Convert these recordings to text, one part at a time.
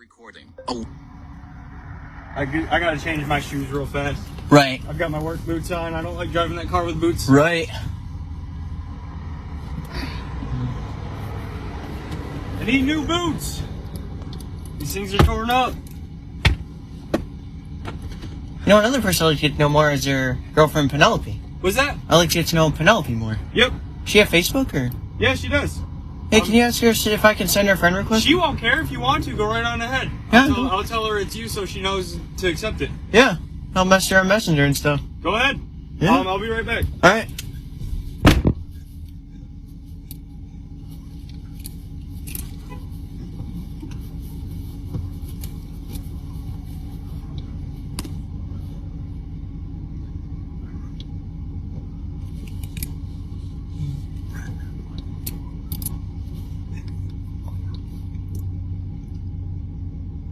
recording. Oh. I gotta change my shoes real fast. Right. I've got my work boots on. I don't like driving that car with boots. Right. I need new boots. These things are torn up. You know, another person I'd like to get to know more is your girlfriend Penelope. What's that? I'd like to get to know Penelope more. Yep. She have Facebook or? Yeah, she does. Hey, can you ask her if I can send her a friend request? She won't care. If you want to, go right on ahead. Yeah, I'll tell her it's you so she knows to accept it. Yeah. I'll mess her on Messenger and stuff. Go ahead. Yeah. I'll be right back. All right.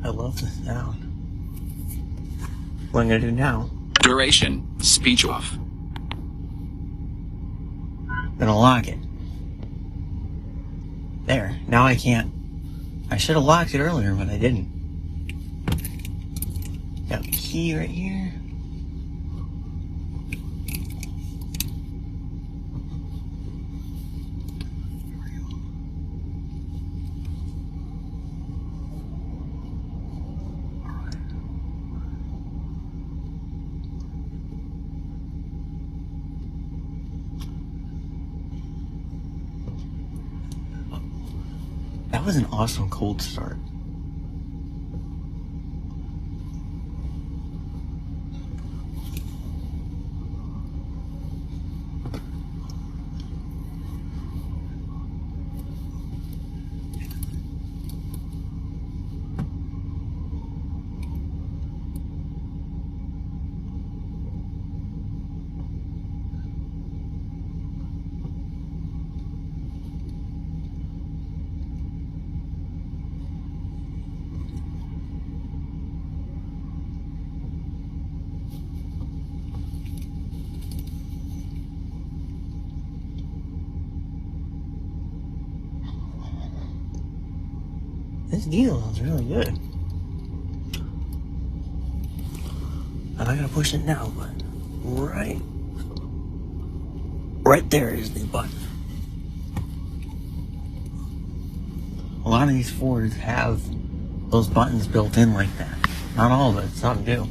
I love the sound. What am I gonna do now? Duration. Speech off. Gonna lock it. There. Now I can't. I should have locked it earlier, but I didn't. Got the key right here. That was an awesome cold start. This deal is really good. I'm not gonna push it now, but right there is the button. A lot of these Fords have those buttons built in like that. Not all of it, some do.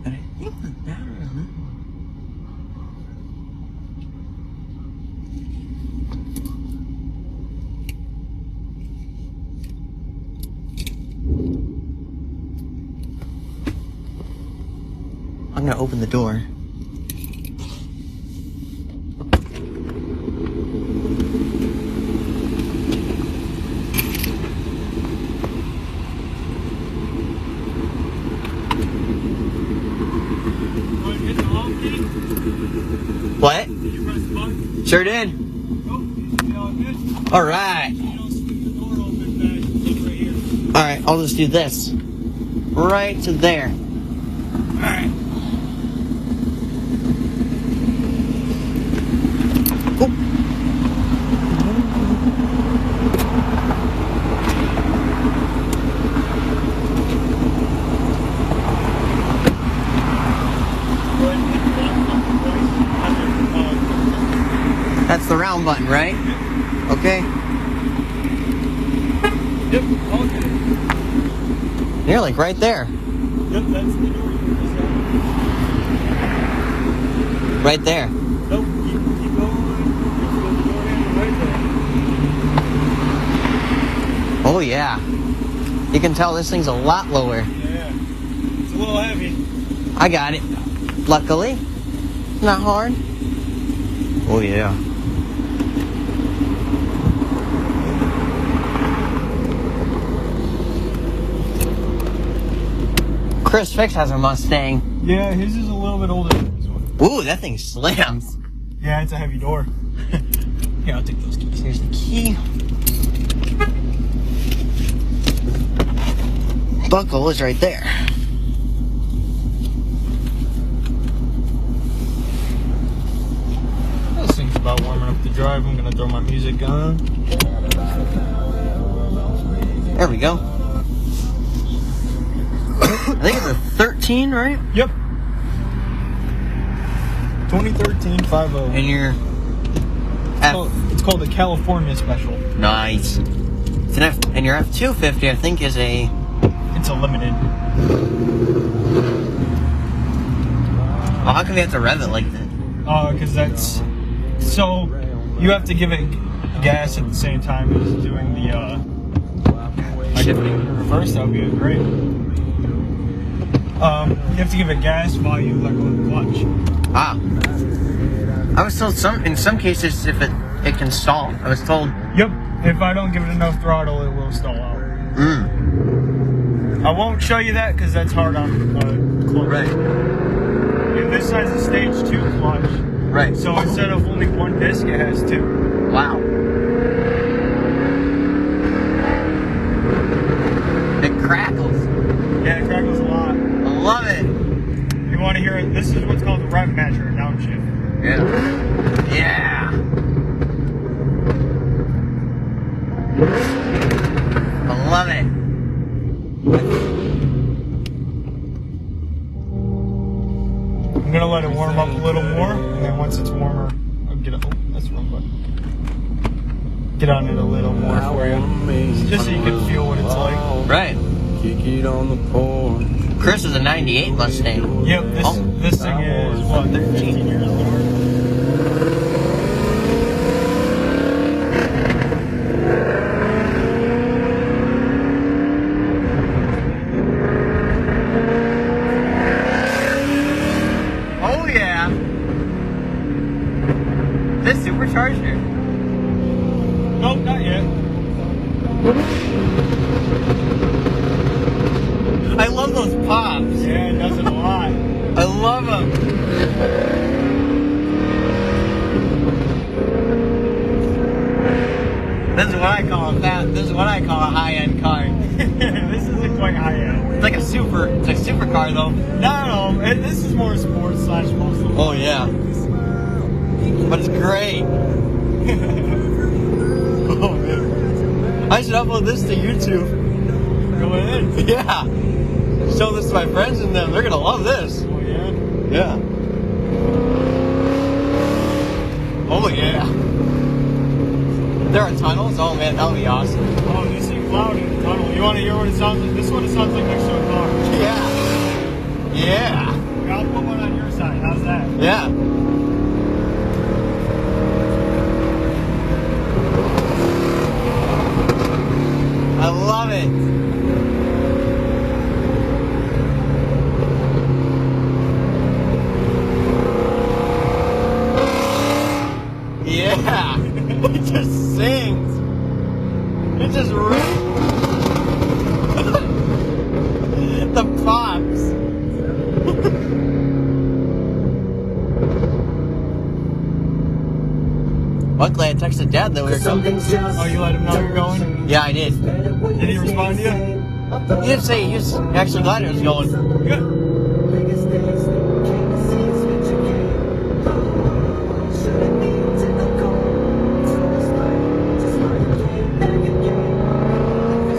And I think the battery on that one. I'm gonna open the door. What? Did you press the button? Sure did. All right. You don't squeeze the door open back. Look right here. All right. I'll just do this. Right to there. All right. Cool. Go ahead and hit the button twice. That's the round button, right? Okay. Yep, okay. You're like right there. Yep, that's the door you just got. Right there. Nope, keep going. There's the door handle right there. Oh yeah. You can tell this thing's a lot lower. Yeah, it's a little heavy. I got it. Luckily. Not hard. Oh yeah. Chris Fix has a Mustang. Yeah, his is a little bit older than this one. Ooh, that thing slams. Yeah, it's a heavy door. Yeah, I'll take those keys. Here's the key. Buckle is right there. This thing's about warming up the drive. I'm gonna throw my music on. There we go. I think it's a 13, right? Yep. 2013 50. And you're It's called the California Special. nice. It's an F, and your F-250, I think, is a. It's a limited. Oh, how come you have to rev it like that? Because that's so you have to give it gas at the same time as doing the. I did it in reverse. That would be great. You have to give it gas while you let go of the clutch. Ah. I was told in some cases if it can stall. I was told. Yep. If I don't give it enough throttle, it will stall out. I won't show you that because that's hard on clutch. Right. And this has a stage 2 clutch. Right. So instead of only one disc, it has 2. Wow. It crackles. Yeah, it crackles a lot. I love it. You want to hear it? This is what's called a rev matcher, a downshift. Yeah. Yeah. I love it. I'm gonna let it warm up a little more, and then once it's warmer, I'll get it. Oh, that's the wrong button. Get on it a little more for you, just so you can feel what it's like. Right. Kick it on the porch. Chris is a 98 Mustang. Yep, this thing is what 13 years old. Oh yeah. This supercharger. Nope, not yet. I love those pops. Yeah, it does it a lot. I love them. This is what I call a high-end car. This isn't quite high end. It's like a supercar though. No, this is more sports / muscle. Oh yeah. But it's great. Oh man, I should upload this to YouTube. go ahead. Yeah. Show this to my friends and them. They're gonna love this. Oh yeah. Yeah. Oh yeah. There are tunnels? Oh man, that would be awesome. Oh, this seems loud in the tunnel. You want to hear what it sounds like? This is what it sounds like next to a car. Yeah. Yeah. I'll put one on your side. How's that? Yeah. I love it. Yeah. It just sings. It just rips. The pops. Luckily, I texted Dad that we were coming. Oh, you let him know you're going? Yeah, I did. Did he respond to you? He didn't say he was actually glad it was going. Good.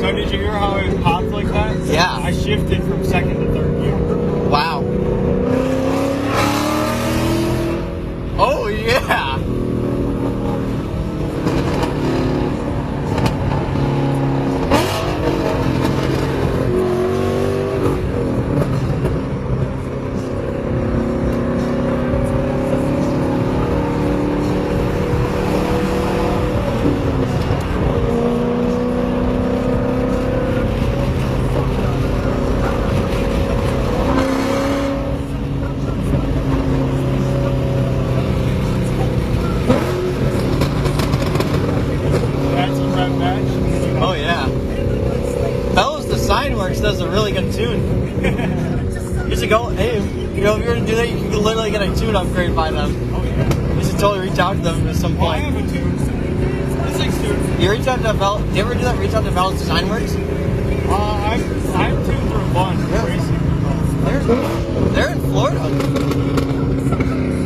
So did you hear how it popped like that? Yeah. I shifted from second to third gear. Wow. Oh, yeah. That's a rev match. Oh, yeah. Fellows, the Signworks does a really good tune. You should go, hey, know, if you were to do that, you could literally get a tune upgrade by them. Oh yeah. You should totally reach out to them at some Well, I point. have a tune. It's like tune. You reach out to Val. Do you ever do that? Reach out to Val's Design Works? I've tuned through a bunch of racing. They're in Florida.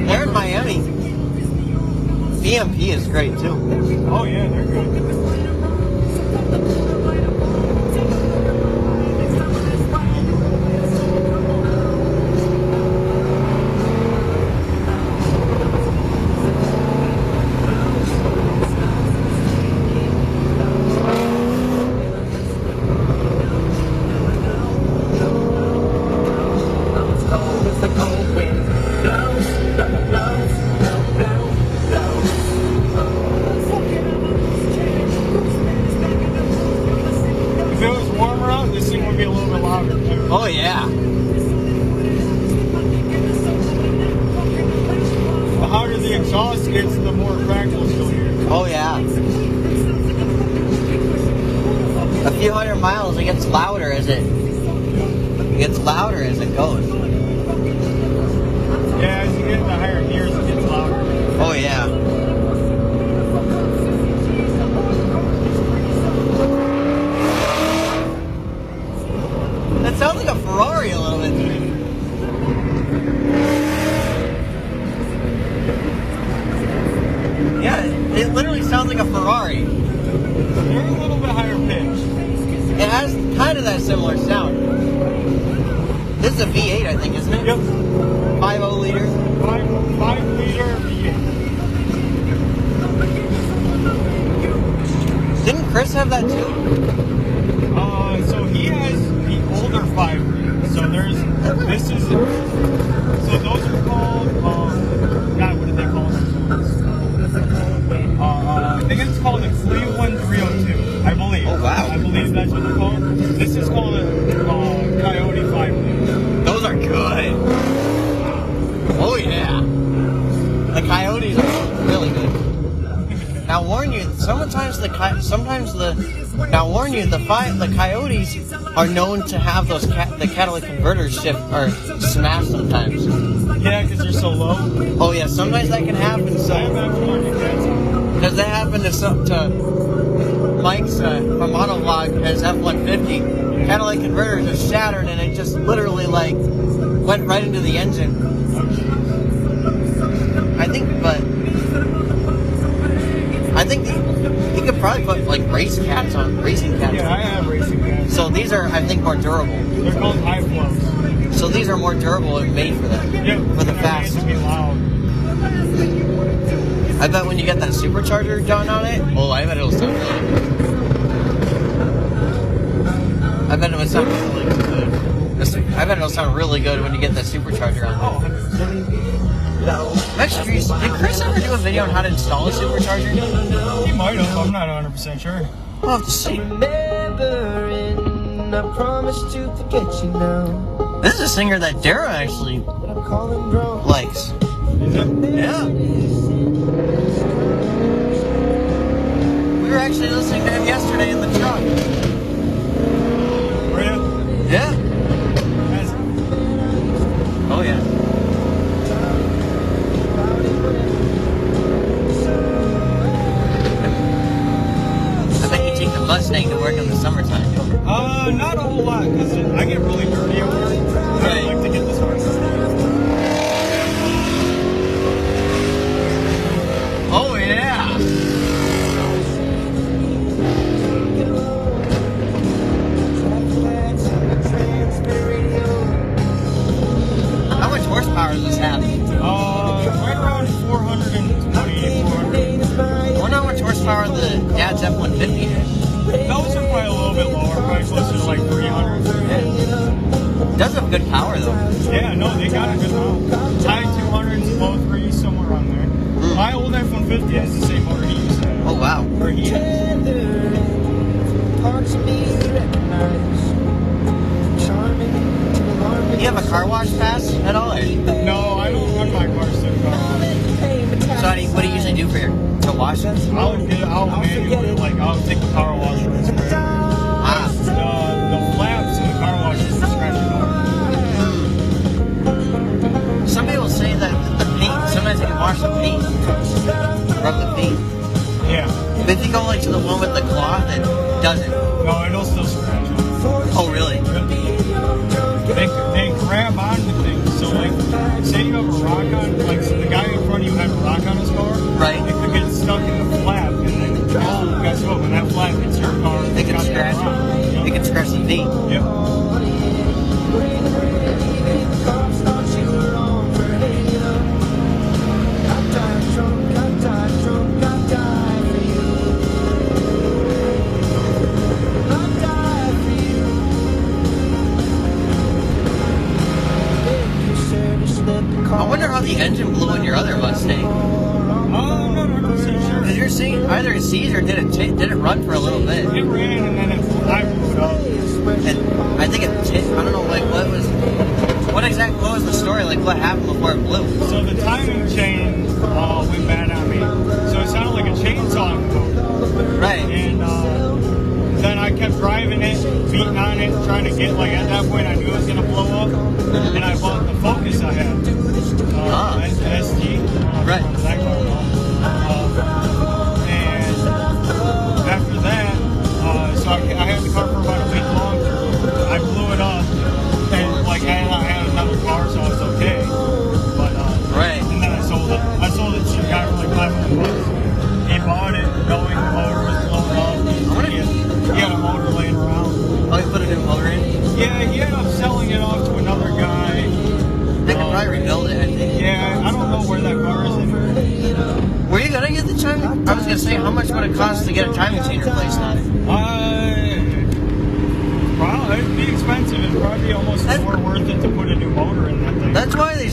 They're in Miami. BMP is great too. Oh yeah, they're good. If it was warmer out, this thing would be a little bit louder too. Oh yeah. The hotter the exhaust gets, the more crackles you'll hear. Oh yeah. A few hundred miles, it gets louder as it goes. Yeah, as you get in the higher gears, it gets louder. Oh yeah. That sounds like a Ferrari a little bit to me. Yeah, it literally sounds like a Ferrari. They're a little bit higher pitched. It has kind of that similar sound. This is a V8, I think, isn't it? Yep. 5.0 liter. 5 liter V8. Didn't Chris have that too? So he has the older 5 liter. So those are called, God, what did they call them? I think it's called a Cleveland 302, I believe. Oh, wow. I believe that's what they're called. This is called a Coyote 5 liter. Those are good. Oh yeah. The Coyotes are really good. Now warn you, the Coyotes are known to have those the catalytic converters shift or smash sometimes. Yeah, because they're so low. Oh yeah, sometimes that can happen. I have So aftermarket cats. because that happened to Mike's from Motovlog, his F-150. Catalytic converters are shattered, and it just literally like went right into the engine. I think you could probably put like racing cats on. Yeah, I have racing cats. So these are, I think, more durable. They're called high flows. So these are more durable and made for that. Yep. For the They're fast. made to be loud. I bet when you get that supercharger done on it, oh, I bet it'll sound really good. I bet it would sound really good. I bet it'll sound really good when you get that supercharger on Oh, there. 100%. I'm actually curious, did Chris ever do a video on how to install a supercharger? He might have. I'm not 100% sure. I'll have to see. Remembering, I promised to forget you now. This is a singer that Dara actually But I'm calling drunk. likes. Is it? Yeah. We were actually listening to him yesterday in the truck. Were you? Yeah. Has- Oh yeah. I bet you take the Mustang to work in the summertime. Not a whole lot, because I get really dirty at work. Right. I like to get this hard. Oh yeah. How much horsepower does this have? Right around 420, 400. I wonder how much horsepower the dad's F-150 had. Those are probably a little bit lower, probably closer to like 300. It does have good power though. Yeah, no, they got a good amount. High 200s, low 3s, somewhere around there. My old F-150 has the same motor he used to have. Oh wow. Or he had. Parts of me recognize. Charming to alarming. Do you have a car wash pass at all? Or? No, I don't run my cars through the car. So what do you usually do for your to wash it? I'll manually, like, I'll take the car washer and spray it. Ah. The flaps in the car washer will scratch it off. wash the feet, rub the feet. Yeah. But if you go like to the one with the cloth, it doesn't. No, it'll still scratch. Oh, really? They grab onto things. So, like, say you have a rock on, like, so the guy in front of you had a rock on his car. Right. It could get stuck in the flap, and then, oh, guess what? When that flap hits your car, It can scratch. It can scratch the feet. Yep. I wonder how the engine blew in your other Mustang. I'm not 100% sure. Because you're saying either it seized or did it run for a little bit. It ran, and then I blew it up. And I think I don't know, like, what was the story? Like, what happened before it blew? So the timing chain went bad on me. So it sounded like a chainsaw in the motor. Right. And then I kept driving it, beating on it, trying to get, like, at that point I knew it was going to blow up. And I bought the Focus I had. ST. Right. That car. And after that, so I had the car for about a week long. I blew it up. And, like, I had another car, so I was okay. But, right. And then I sold it. I sold it to a guy for like $500. He bought it knowing the motor was blown up. He had a motor laying around. Oh, you put a new motor in? Yeah, he ended up selling it off to another guy. They could probably rebuild it, I think. Yeah, I don't know where that car is anymore. Were you gonna get the timing? I was gonna say, how much would it cost to get a timing chain replaced on it? Probably, it'd be expensive. It'd probably be almost more worth it to put a new motor in that thing. That's why they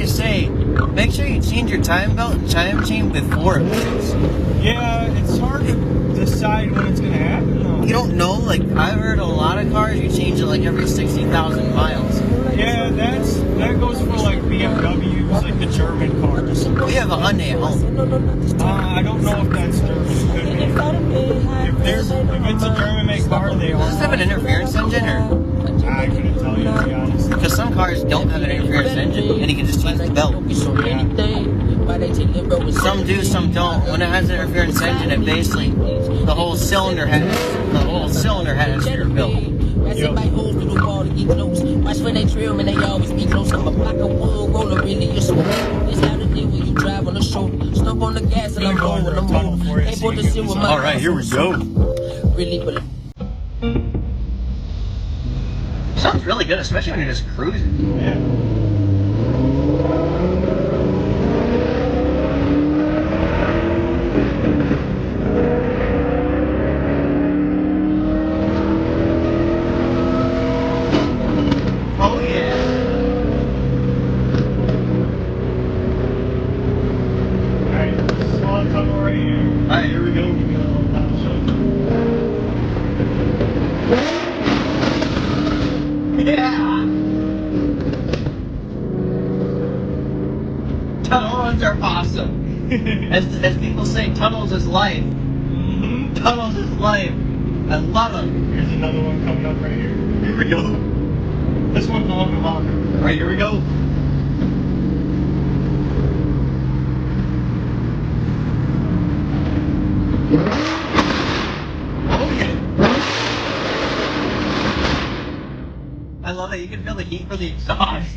say, make sure you change your time belt and time chain before it breaks. Yeah, it's hard to decide when it's gonna happen though. You don't know, like, I've heard a lot of cars, you change it like every 60,000 miles. Yeah, that goes for like BMWs, like the German cars. We have a Hyundai at home. I don't know if that's German. It could be. If it's a German-made car, they Does this have an interference engine, or? I couldn't tell you, to be honest. Because some cars don't have an interference engine, and you can just change the belt. Some do, some don't. When it has an interference engine, it basically the whole cylinder head has your belt. Yep. Watch when they drill, man, they always be close. I'm a block of wood roller, really, you're so it's how to deal when you drive on the shoulder. Stop on the gas and I'm going when I'm home. Ain't for to sit with my Alright, here we go. Really, but Sounds really good, especially when you're just cruising. Yeah. Oh yeah. Alright, small tunnel right here. Alright, here we go. Yeah. Tunnels are awesome. As people say, tunnels is life. Tunnels is life. I love them. Here's another one coming up right here. Here we go. This one's a little bit longer. Alright, here we go. Oh yeah. I love it. You can feel the heat from the exhaust.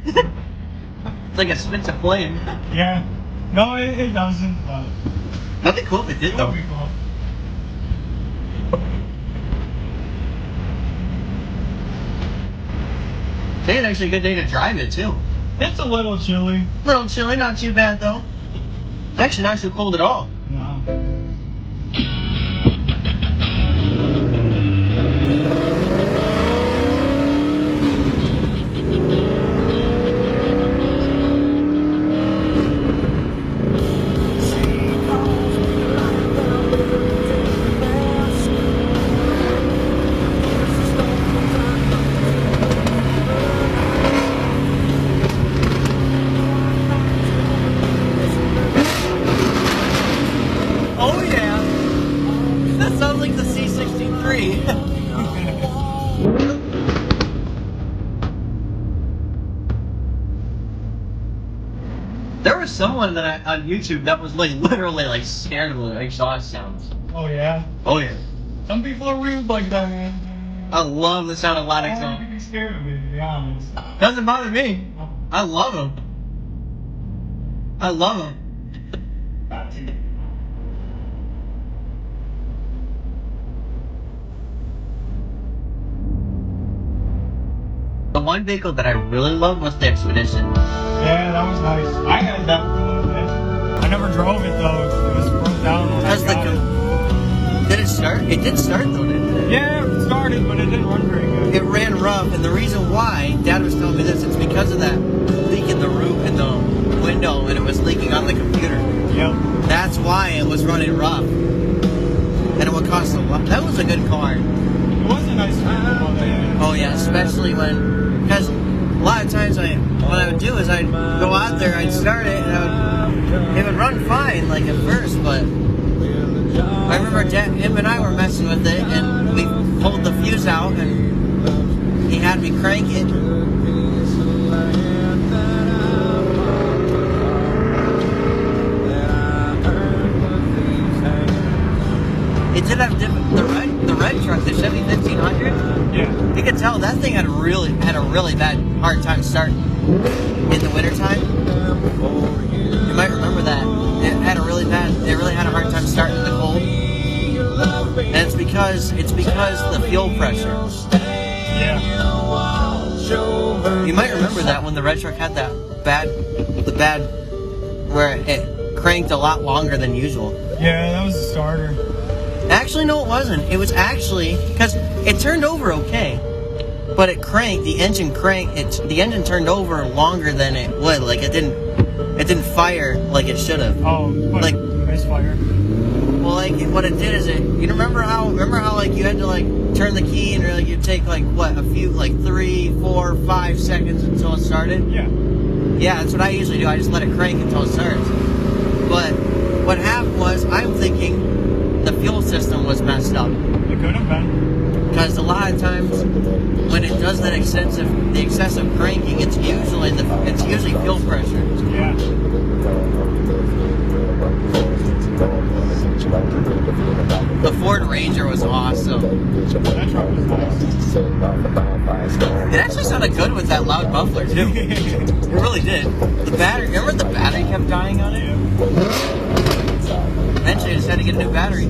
It's like it spits a flame. Yeah. No, it doesn't. That'd be cool if it did though. It'll be cool. Today's actually a good day to drive it too. It's a little chilly. Little chilly, not too bad though. It's actually not too cold at all. No. There was someone that on YouTube that was like literally like scared of the exhaust sounds. Oh yeah. Oh yeah. Some people are weird like that, man. I love the sound of loud I exhaust. don't be scared of it, to be honest. Doesn't bother me. I love them. I love them. Got to. The one vehicle that I really loved was the Expedition. Yeah, that was nice. I had that for a little bit. I never drove it though. It was broke down when I got it. Did it start? It did start though, didn't it? Yeah, it started, but it didn't run very good. It ran rough, and the reason why, Dad was telling me this, it's because of that leak in the roof, in the window, and it was leaking on the computer. Yep. That's why it was running rough. And it would cost a lot. That was a good car. It was a nice vehicle, yeah. Oh yeah, especially when, because a lot of times what I would do is I'd go out there, I'd start it, and it would run fine, like at first, but I remember him and I were messing with it, and we pulled the fuse out, and he had me crank it. It did have the red truck, the Chevy 1500. Yeah. You could tell that thing had a really bad hard time starting in the wintertime. You might remember that. It really had a hard time starting in the cold. And it's because the fuel pressure. Yeah. You might remember that when the red truck had the bad where it cranked a lot longer than usual. Yeah, that was the starter. Actually, no, it wasn't. It was actually because it turned over okay, but it cranked. The engine cranked. The engine turned over longer than it would. Like it didn't fire like it should have. Oh, like misfire. Well, like what it did is you remember how like you had to like turn the key and like you'd take like what a few like 3, 4, 5 seconds until it started. Yeah. Yeah, that's what I usually do. I just let it crank until it starts. But what happened was I'm thinking the fuel system was messed up. It could have been. Because a lot of times when it does the excessive cranking, it's usually fuel pressure. Yeah. The Ford Ranger was awesome. That truck was nice. It actually sounded good with that loud muffler too. It really did. The battery, remember the battery kept dying on it? Eventually I just had to get a new battery.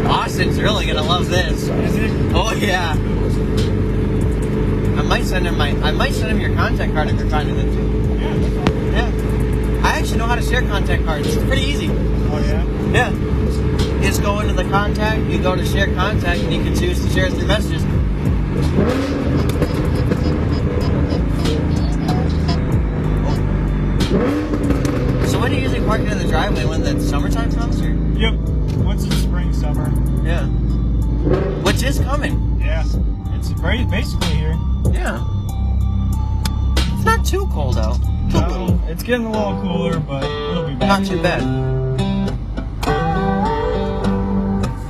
Austin's really gonna love this. Is it? Oh yeah. I might send him your contact card if you're fine with it too. Yeah. I actually know how to share contact cards. It's pretty easy. Oh yeah? Yeah. You just go into the contact, you go to share contact, and you can choose to share through messages. So when do you usually park it in the driveway? When the summertime comes? Or? Yep. Once it's spring, summer. Yeah. Which is coming. Yeah. It's basically here. Yeah. It's not too cold out. No, it's getting a little cooler, but it'll be back. Not too bad.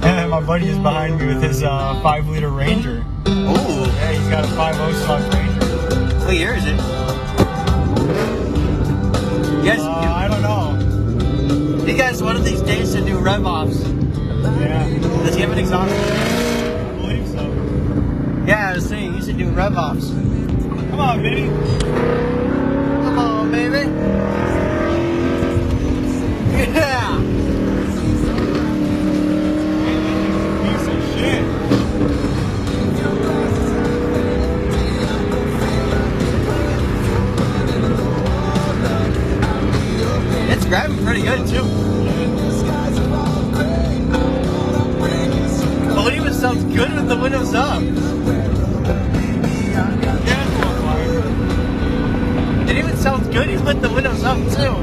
And my buddy is behind me with his 5-liter Ranger. Ooh. Yeah, he's got a 5.0 stock Ranger. What year is it? Yes. I don't know. You guys, one of these days should do rev offs. Yeah. Does he have an exhaust? I believe so. Yeah, I was saying you should do rev offs. Come on, baby. Come on, baby. Yeah. Piece of shit. put the windows up. Yeah, it's a little quiet. It even sounds good. He put the windows up too.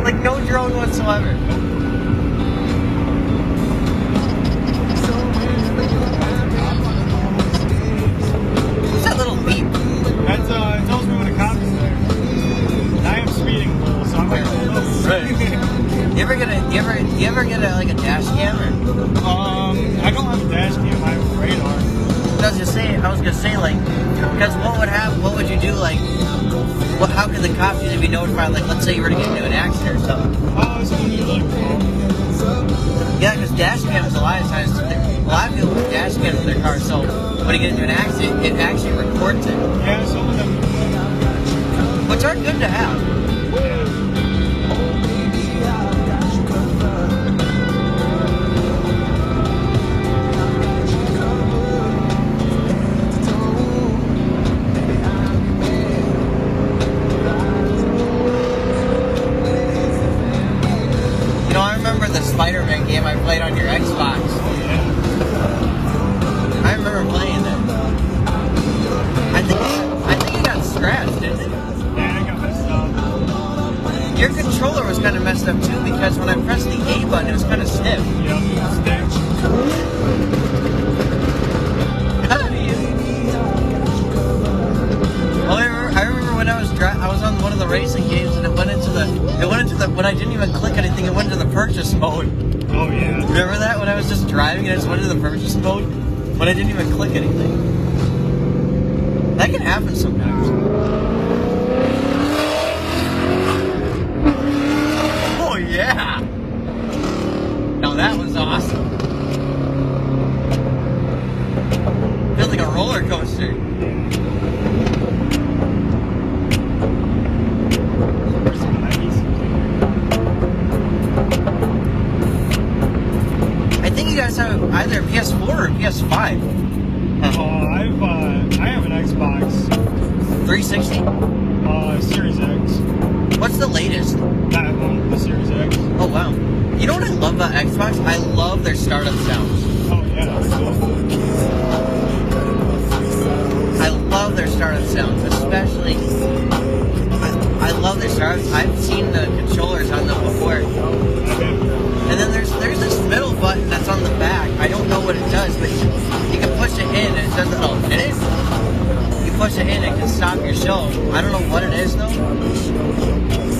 Like no drone whatsoever. What's that little beep? That's it tells me when a cop is there. I am speeding a little, so I'm like, You ever get a like a dash cam or? I don't have a dash cam. I have a radar. I was gonna say like, because what would you do like? How could the cops usually be notified? Like, let's say you were to get into an accident or something. Oh, someone usually call. Yeah, because dash cams a lot of times, a lot of people put dash cams in their car, so when you get into an accident, it actually records it. Yeah, some of them. Which are good to have. You know, I remember the Spider-Man game I played on your Xbox. I remember playing it. I think it got scratched, didn't it? Yeah, I got messed up. Your controller was kind of messed up too because when I pressed the A button, it was kind of stiff. Yep, stinks. I remember when I was on one of the racing games and it went into the when I didn't even click anything, it went into the purchase mode. Oh, yeah. Remember that when I was just driving and I just went into the purchase mode when I didn't even click anything. That can happen sometimes. Oh yeah! Now that was awesome. Feels like a roller coaster. I think you guys have either PS4 or PS5. I have an Xbox. 360? Series X. What's the latest? That one, the Series X. Oh wow. You know what I love about Xbox? I love their startup sounds. Oh, yeah. I love their startup sounds, especially. I love their startups. I've seen the controllers on them before. And then there's this middle button that's on the back. I don't know what it does, but you can push it in and it says it'll finish. You push it in, it can stop your show. I don't know what it is though.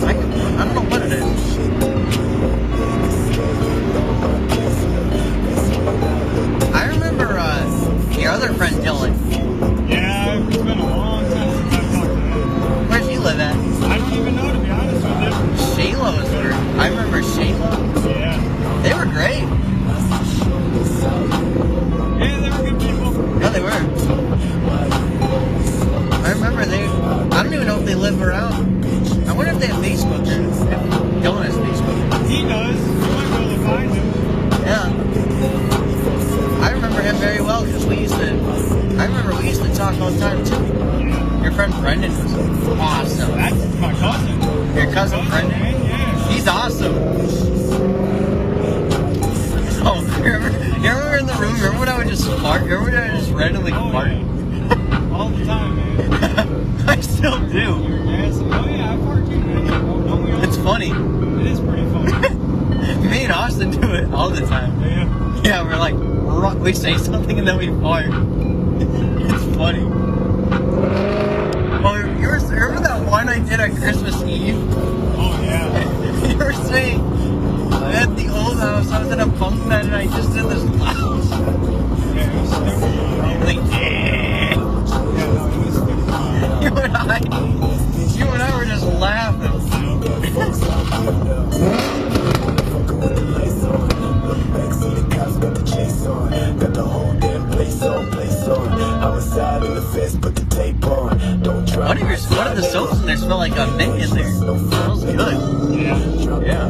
I don't know what it is. I remember your other friend Dylan. Yeah, it's been a long time since I've talked to him. Where'd you live at? I don't even know, to be honest with you. Shayla's were. I remember Shayla. Yeah. They were great. Yeah, they were good people. Yeah, they were. I remember I don't even know if they live around. I wonder if they have Facebook or if Dylan has Facebook. He does. You might be able to find him. Yeah. I remember him very well because we used to talk all the time too. Yeah. Your friend Brendan was awesome. That's my cousin. Your cousin Brendan? Yeah. He's awesome. Oh, you remember in the room? Remember when I would just fart? Remember when I would just randomly fart? Yeah. All the time, man. I still do. Yes. Oh, yeah, I fart too, man. Don't we all? It's funny. It is pretty funny. Me and Austin do it all the time. Yeah. Yeah, we're like, we say something and then we fart. It's funny. Oh, remember that one I did on Christmas Eve? Oh, yeah. You were saying, at the old house, I was in a bunk bed and I just did this loud. Yeah, it was stupid. Like, Yeah, no, it was stupid. you and I were just laughing. Got the whole damn place on. I'm inside in the fence, put the tape on. Don't try. One of the soaps in there smell like a mint in there. It smells good. Yeah. Yeah.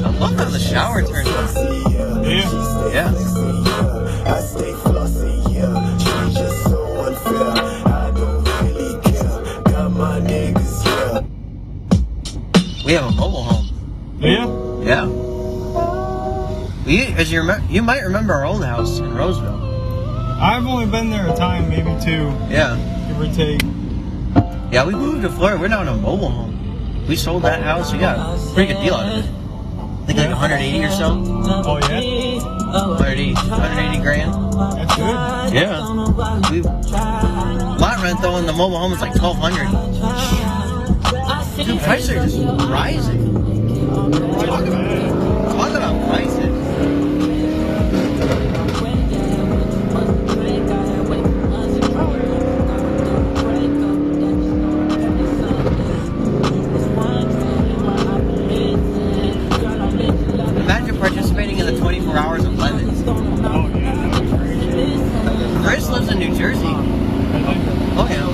I love how the shower turns on. Yeah. Yeah. I stay flossy, yeah. She's just so unfair. I don't really care. Got my niggas, yeah. We have a mobile home. Yeah? Yeah. You might remember our old house in Roseville. I've only been there a time, maybe two, Yeah. give or take. Yeah, we moved to Florida. We're now in a mobile home. We sold that house. We got a pretty good deal out of it. I think like 180 or so. Oh yeah, 180 grand. that's good. Yeah. Lot rent though in the mobile home is like 1,200. Dude, prices are just rising. Talk about prices. Imagine participating in the 24 hours of Lemons. Oh yeah, that was great. Chris lives in New Jersey. Oh yeah.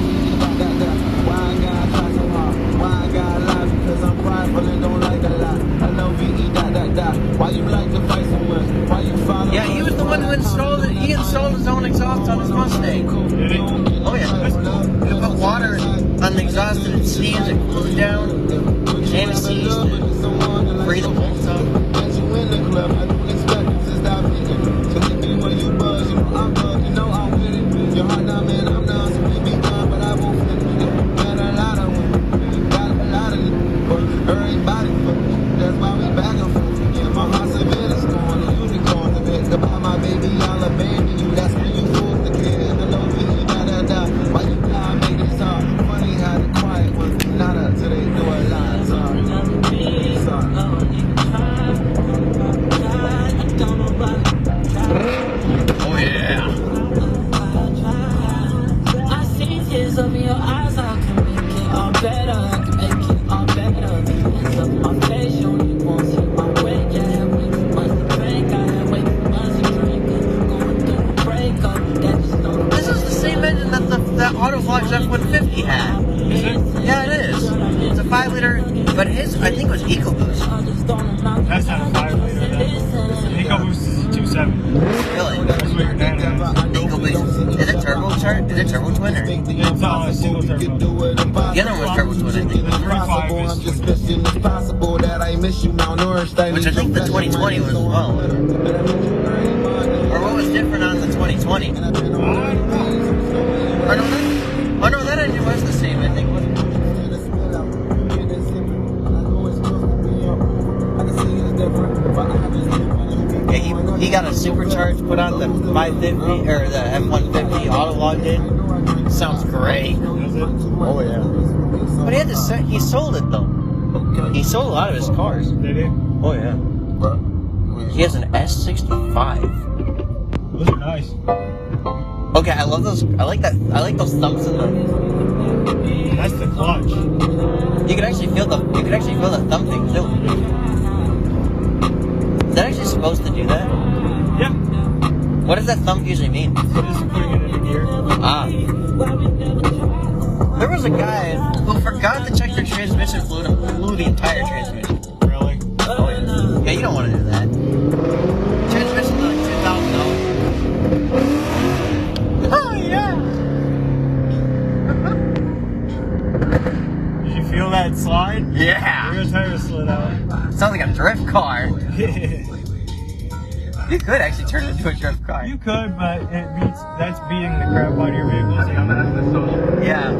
Yeah, he was the one who installed it. He installed his own exhaust on his Mustang. Did it? Oh yeah. He put water on the exhaust and it steams and cools it down. And it sees to free the bolts up. That Autoflux F-150 had. Is it? Yeah, it is. It's a 5-liter, but his, I think, was EcoBoost. That's not a 5-liter. The EcoBoost is a 2.7. Really? That's what your dad has. EcoBoost. Is it turbo chart? Is it turbo twin or? It's all a single turbo. The other one was turbo twin, I think. The 3.5 is twin. Which I think the 2020 was as well. Or what was different on the 2020? Oh no, that engine was the same, I think, wasn't it? Yeah, he got a supercharged put on the 550 or the F-150 auto logged in. Sounds great. Oh yeah. But he had to he sold it though. He sold a lot of his cars. Did he? Oh yeah. He has an S65. Those are nice. Okay, I love those. I like that. I like those thumps in them. That's the clutch. You can actually feel the. You can actually feel the thump thing too. Is that actually supposed to do that? Yeah. What does that thump usually mean? Just putting it in gear. Ah. There was a guy who forgot to check their transmission fluid and blew the entire transmission. Really? Oh yeah. Yeah, you don't want to do that. Transmission's like $2,000. Oh yeah. Did you feel that slide? Yeah. Your tire slid out. Sounds like a drift car. You could actually turn it into a drift car. You could, but that's beating the crap out of your vehicles. Yeah.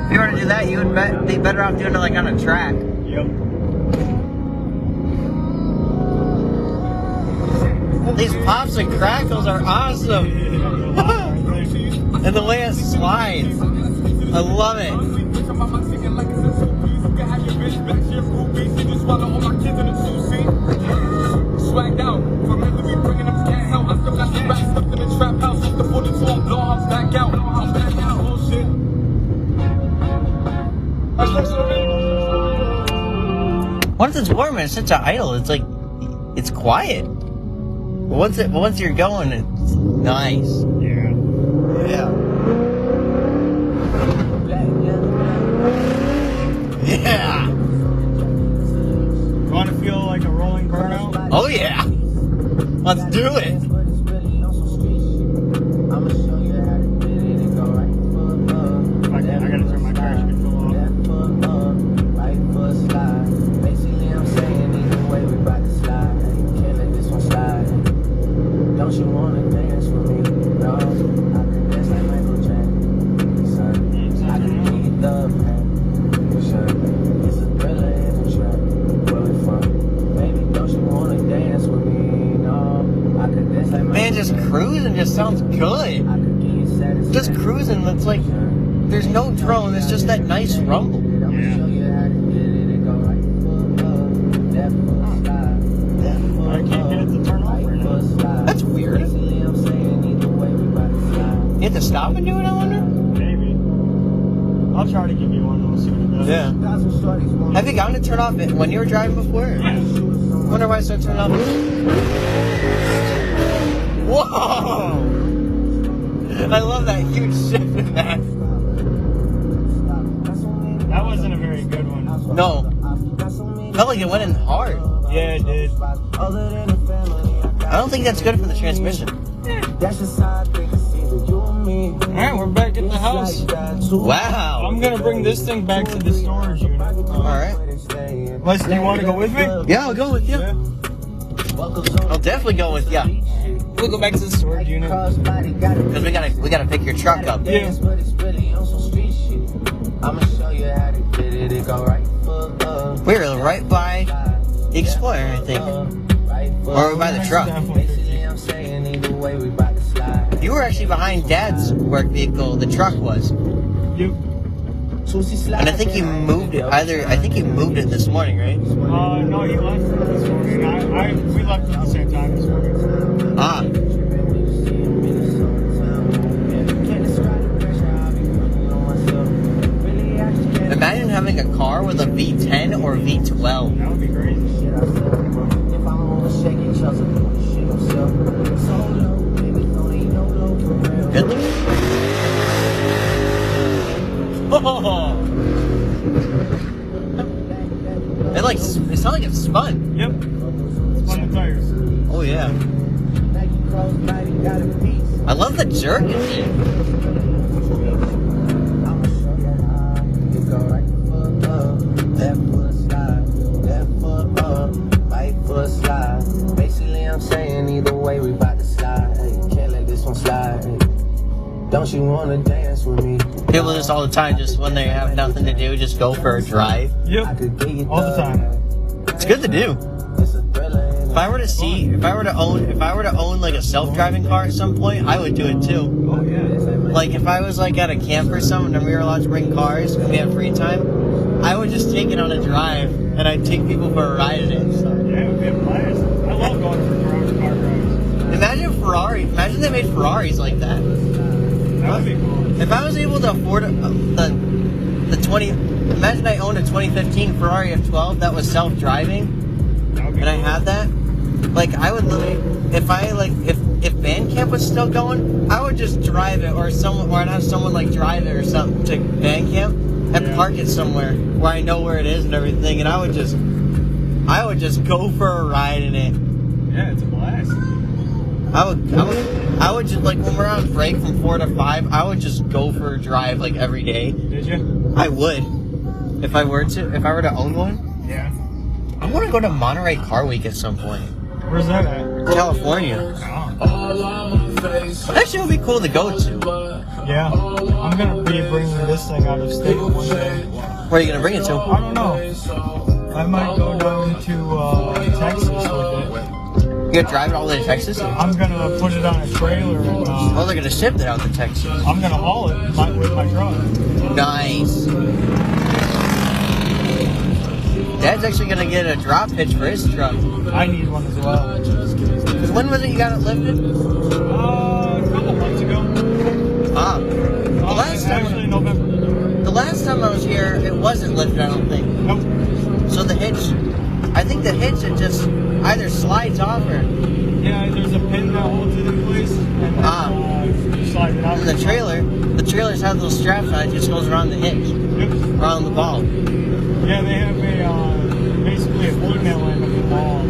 If you were to do that, you would be better off doing it like on a track. Yep. These pops and crackles are awesome. And the way it slides. I love it. Swagged out, remember me bringing them gas out. I still got the racks stuffed in the trap house. The bullets won't blow, I'm back out. I'm back out, oh shit. Once it's warm and it's such an idle, it's like it's quiet. But once you're going, it's nice. Yeah. Yeah. Yeah. You want to feel like a rolling burnout? Oh yeah. Let's do it. I gotta turn my traction control off. just cruising just sounds good. Just cruising, it's like there's no drone. It's just that nice rumble. I can't get it to turn off right now. That's weird. You have to stop and do it, I wonder? Maybe. I'll try to give you one and we'll see what it does. Yeah. Have you gotten it turned off when you were driving before? Yeah. I wonder why it started turning off. Whoa! I love that huge shift in that. That wasn't a very good one. No. Felt like it went in hard. Yeah, it did. I don't think that's good for the transmission. Alright, we're back at the house. Wow. I'm gonna bring this thing back to the storage unit. Alright. Les, do you want to go with me? Yeah, I'll go with you. I'll definitely go with you. We'll go back to the storage unit. Because we gotta pick your truck up. Yeah. I'ma show you how to get it. It go right foot up. We're right by the Explorer, I think. Or by the truck. Basically, I'm saying either way, we bout to slide. You were actually behind Dad's work vehicle. The truck was. You. And I think he moved it. I think he moved it this morning, right? No, he left this morning. We left at the same time this morning. Ah. Imagine having a car with a V10 or V12. That would be crazy. Good looking. Oh. It sounds like it's spun. Yep. Spun the tires. Oh yeah. I love the jerk in it. Basically, I'm saying either way, we bout to slide. Can't let this one slide. Don't you wanna dance with me? People do this all the time, just when they have nothing to do, just go for a drive. Yep. All the time. It's good to do. If I were to own like a self-driving car at some point, I would do it too. Oh yeah. Like if I was like at a camp or something and we were allowed to bring cars and we had free time, I would just take it on a drive and I'd take people for a ride in it. So. Yeah, it would be a blast. I love going for car rides. Imagine they made Ferraris like that. That would be cool. If I was able to afford imagine I owned a 2015 Ferrari F12 that was self-driving, and I had that, like I would literally, if band camp was still going, I would just drive it, or I'd have someone like drive it or something to band camp and park it somewhere where I know where it is and everything, and I would just go for a ride in it. Yeah, it's a blast. I would just, like, when we're on break from 4 to 5, I would just go for a drive, like, every day. Did you? I would. If I were to own one. Yeah. I want to go to Monterey Car Week at some point. Where's that at? California. Oh. That shit would be cool to go to. Yeah. I'm going to be bringing this thing out of state one day. Where are you going to bring it to? I don't know. I might go down to Texas with it. You gonna drive it all the way to Texas? I'm gonna put it on a trailer and Oh, they're gonna ship it out to Texas. I'm gonna haul it with my truck. Nice. Dad's actually gonna get a drop hitch for his truck. I need one as well. Cause when was it you got it lifted? A couple months ago. Ah. Actually November. The last time I was here, it wasn't lifted, I don't think. Nope. So the hitch, I think the hitch, it just either slides off or... Yeah, there's a pin that holds it in place. And then, you slide it out. And the trailers have those straps on it, just goes around the hitch. Yep. Around the ball. Yeah, they have basically a female end of the ball.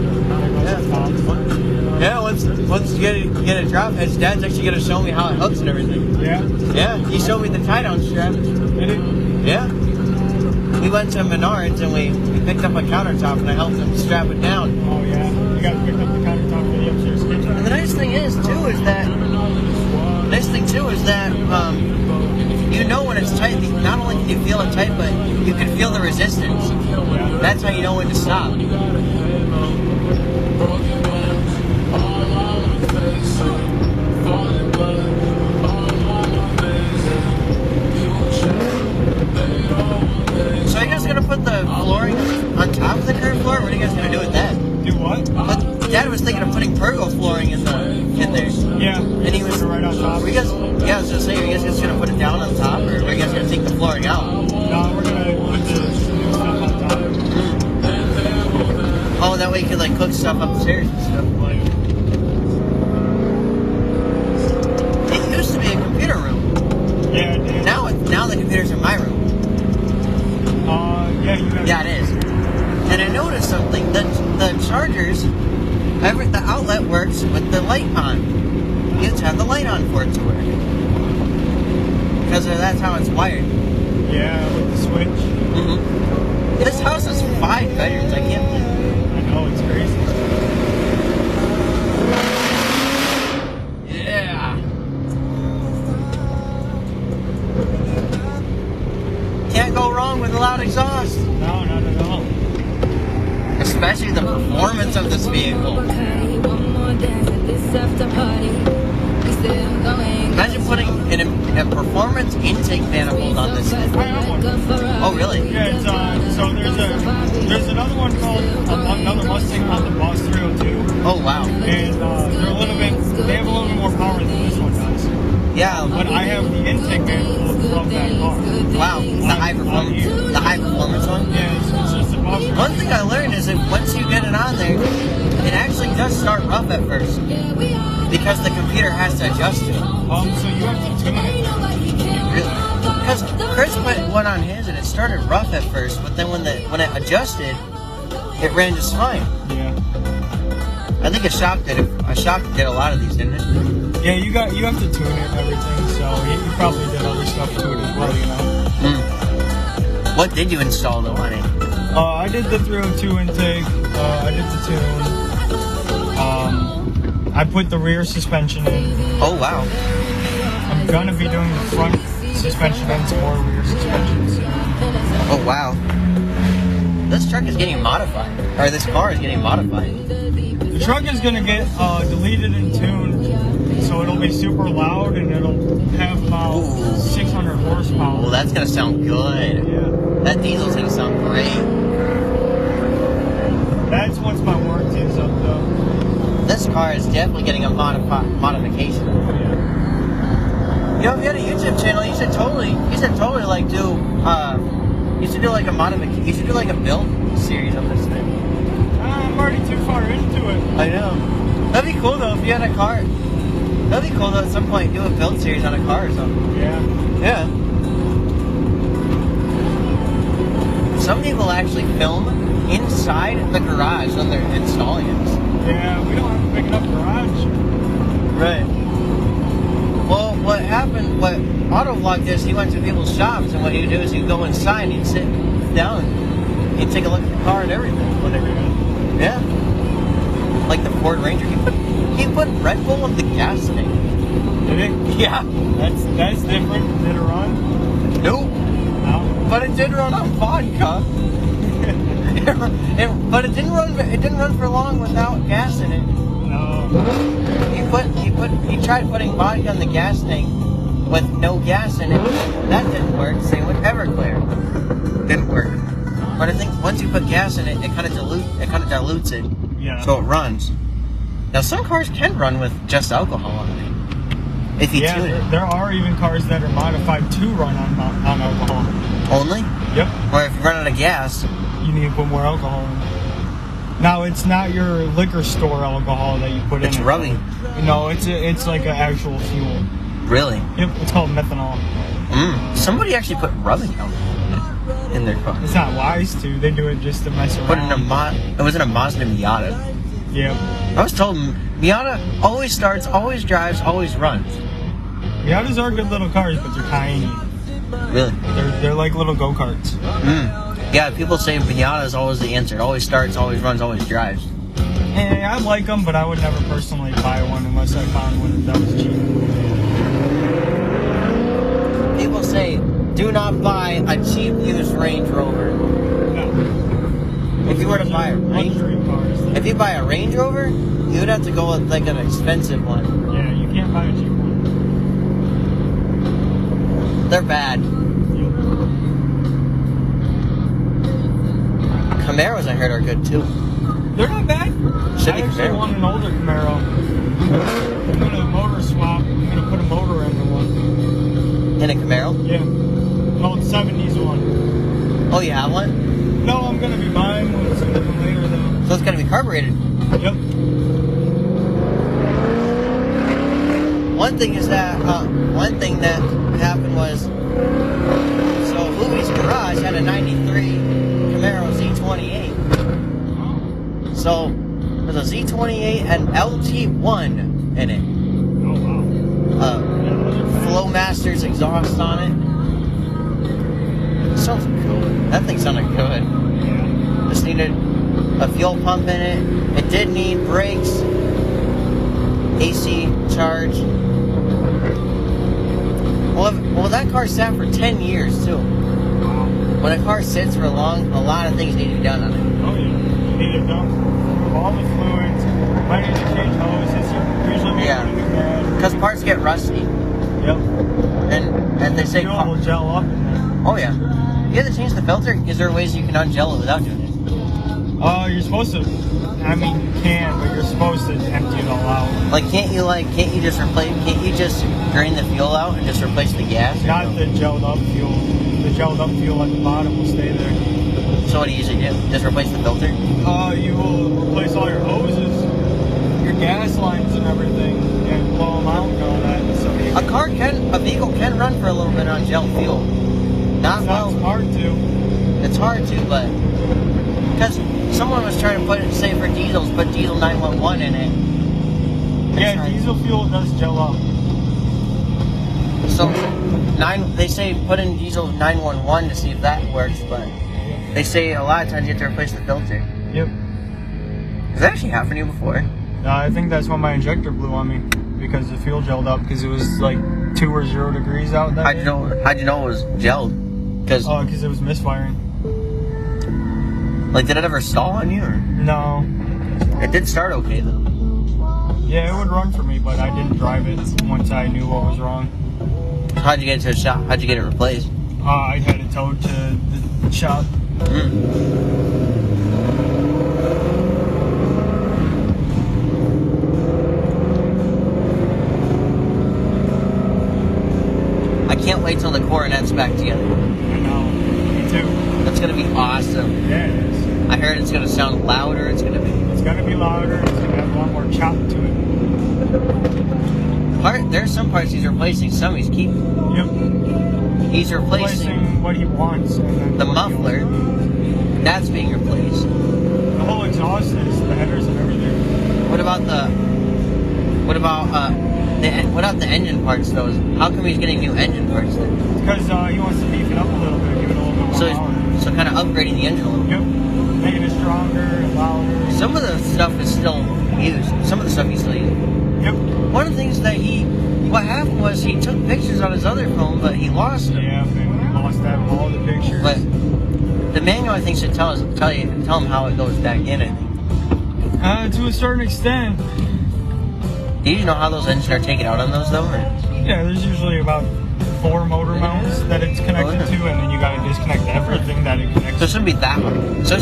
Yeah, once you get a drop hitch, Dad's actually gonna show me how it hooks and everything. Yeah? Yeah, he showed me the tie-down strap. Did it? Yeah. We went to Menards and we picked up a countertop and I helped him strap it down. Oh yeah, you got to pick up the countertop for the upstairs kitchen. And the nice thing is that you know when it's tight. Not only can you feel it tight, but you can feel the resistance. That's how you know when to stop. Dad was thinking of putting pergo flooring in there. Yeah. And he was right on top. Were you guys, yeah, I was gonna say, are you guys just gonna put it down on top, or are you guys gonna take the flooring out? No, we're gonna put the new stuff on top. Oh, that way you could like cook stuff upstairs and stuff. Like, It used to be a computer room. yeah, it is. Now the computer's in my room. Yeah, you got Yeah, it is. And I noticed something. The chargers, the outlet works with the light on. You have to have the light on for it to work. Because that's how it's wired. Yeah, with the switch. Mm-hmm. This house is 5 bedrooms. I can't believe it. I know, it's crazy. Yeah. Can't go wrong with a loud exhaust. No, not at all. Especially the performance of this vehicle. Imagine putting a performance intake manifold on this thing. I have one. Oh, really? Yeah, it's, so there's another one called, another Mustang called the Boss 302. Oh, wow. And they have a little bit more power than this one does. Yeah. But I have the intake manifold of that car. Wow. The high performance one? Yeah, it's just a Boss 302. One thing I learned is that once you get it on there, it actually does start rough at first. Because the computer has to adjust to it. So you have to tune it. Really? Because Chris put one on his and it started rough at first, but then when it adjusted, it ran just fine. Yeah. I think a shock did a lot of these, didn't it? Yeah, you have to tune it and everything, so you probably did other stuff to it as well, you know. What did you install though on it? I did the 302 intake, I did the tune. I put the rear suspension in. Oh, wow. I'm gonna be doing the front suspension and some more rear suspension soon. Oh, wow. This truck is getting modified. Or this car is getting modified. The truck is gonna get deleted and tuned, so it'll be super loud and it'll have about 600 horsepower. Well, that's gonna sound good. Yeah. That diesel's gonna sound great. That's once my warranty is up, though. This car is definitely getting a modification. Yeah. You know, if you had a YouTube channel, you should totally like do, you should do like a modification, you should do like a build series of this thing. I'm already too far into it. I know. That'd be cool though if you had a car. That'd be cool though at some point do a build series on a car or something. Yeah. Yeah. Some people actually film inside the garage when they're installing it. Yeah, we don't have a big enough garage. Right. Well, what Autovlog does, he went to people's shops, and what he'd do is he'd go inside and he'd sit down and he'd take a look at the car and everything. Whatever. Yeah. Like the Ford Ranger. He put Red Bull in the gas tank. Did it? Yeah. That's different. Did it run? Nope. No. But it did run on vodka. But it didn't run for long without gas in it. No. He tried putting vodka in the gas tank with no gas in it. That didn't work. Same with Everclear. Didn't work. But I think once you put gas in it, it kind of dilutes it. Yeah. So it runs. Now some cars can run with just alcohol on it. If you tune it. There are even cars that are modified to run on alcohol. Only? Yep. Or if you run out of gas. You need to put more alcohol in. Now it's not your liquor store alcohol that you put in. It's rubbing. No, it's like an actual fuel. Really? Yep, it's called methanol. Somebody actually put rubbing alcohol in their car. It's not wise to. They do it just to mess around. It was in a Mazda Miata. Yep. I was told Miata always starts, always drives, always runs. Miatas are good little cars, but they're tiny. Really? They're like little go-karts. Yeah, people say Miata is always the answer. It always starts, always runs, always drives. And I like them, but I would never personally buy one unless I found one that was cheap. People say, do not buy a cheap used Range Rover. No. If you were to buy a if you buy a Range Rover, you would have to go with like an expensive one. Yeah, you can't buy a cheap one. They're bad. Camaros, I heard, are good too. They're not bad. Chevy I actually Camaro. want an older Camaro. I'm gonna motor swap. I'm gonna put a motor into one. In a Camaro? Yeah. An old 70s one. Oh, you have one? No, I'm gonna be buying one sooner than later though. So it's gonna be carbureted. Yep. One thing that happened was, so Louie's garage had a 93 Camaro Z28. So there's a Z28 and LT1 in it. Oh wow. Flowmaster's exhaust on it. Sounds good. That thing sounded good. Yeah. Just needed a fuel pump in it. It did need brakes, AC charge. Well, that car sat for 10 years too. Wow. When a car sits for long, a lot of things need to be done on it. Oh yeah. You need it done. All the fluids. Might need to change hoses. Usually make Yeah. a new bed. Because parts get rusty, Yep. and they say, Fuel will gel up in there. oh yeah, you have to change the filter. Is there ways you can ungel it without doing it? You're supposed to. I mean, you can, but you're supposed to empty it all out. Can't you just drain the fuel out and just replace the gas? Not the gelled up fuel. The gelled up fuel at the bottom will stay there. So what do you usually do? Just replace the filter? You will replace all your hoses, your gas lines and everything, and blow them out and all that. So A vehicle can run for a little bit on gel fuel. Not well. it's hard to. It's hard to, but because someone was trying to put it, say for diesels, put diesel 911 in it. Yeah, diesel fuel does gel up. So they say put in diesel 911 to see if that works, but they say a lot of times you have to replace the filter. Yep. Has that actually happened to you before? I think that's when my injector blew on me because the fuel gelled up because it was like 2 or 0 degrees out that day. How'd you know it was gelled? Because it was misfiring. Like, did it ever stall on you? Or? No. It did start okay though. Yeah, it would run for me, but I didn't drive it once I knew what was wrong. How'd you get it to a shop? How'd you get it replaced? I had it towed to the shop. I can't wait till the coronet's back together. I know. Me too. That's gonna be awesome. Yeah, it is. I heard it's gonna sound louder. It's gonna be louder. It's gonna have a lot more chop to it. There's some parts he's replacing. Some he's keeping. Yep. He's replacing what he wants. And then the muffler. That's being replaced. The whole exhaust is the headers and everything. What about the engine parts though? How come he's getting new engine parts then? Because he wants to beef it up a little bit, give it a little bit more power. So kind of upgrading the engine a little bit. Yep. Making it stronger and louder. Some of the stuff is still used. Some of the stuff he's still using. Yep. One of the things that what happened was he took pictures on his other phone, but he lost them. Yeah, and we lost all the pictures. But the manual, I think, should tell him how it goes back in. I think. To a certain extent. Do you know how those engines are taken out on those though? Or? Yeah, there's usually about 4 motor mounts that it's connected to, and then you gotta disconnect everything that it connects So it shouldn't be that hard. So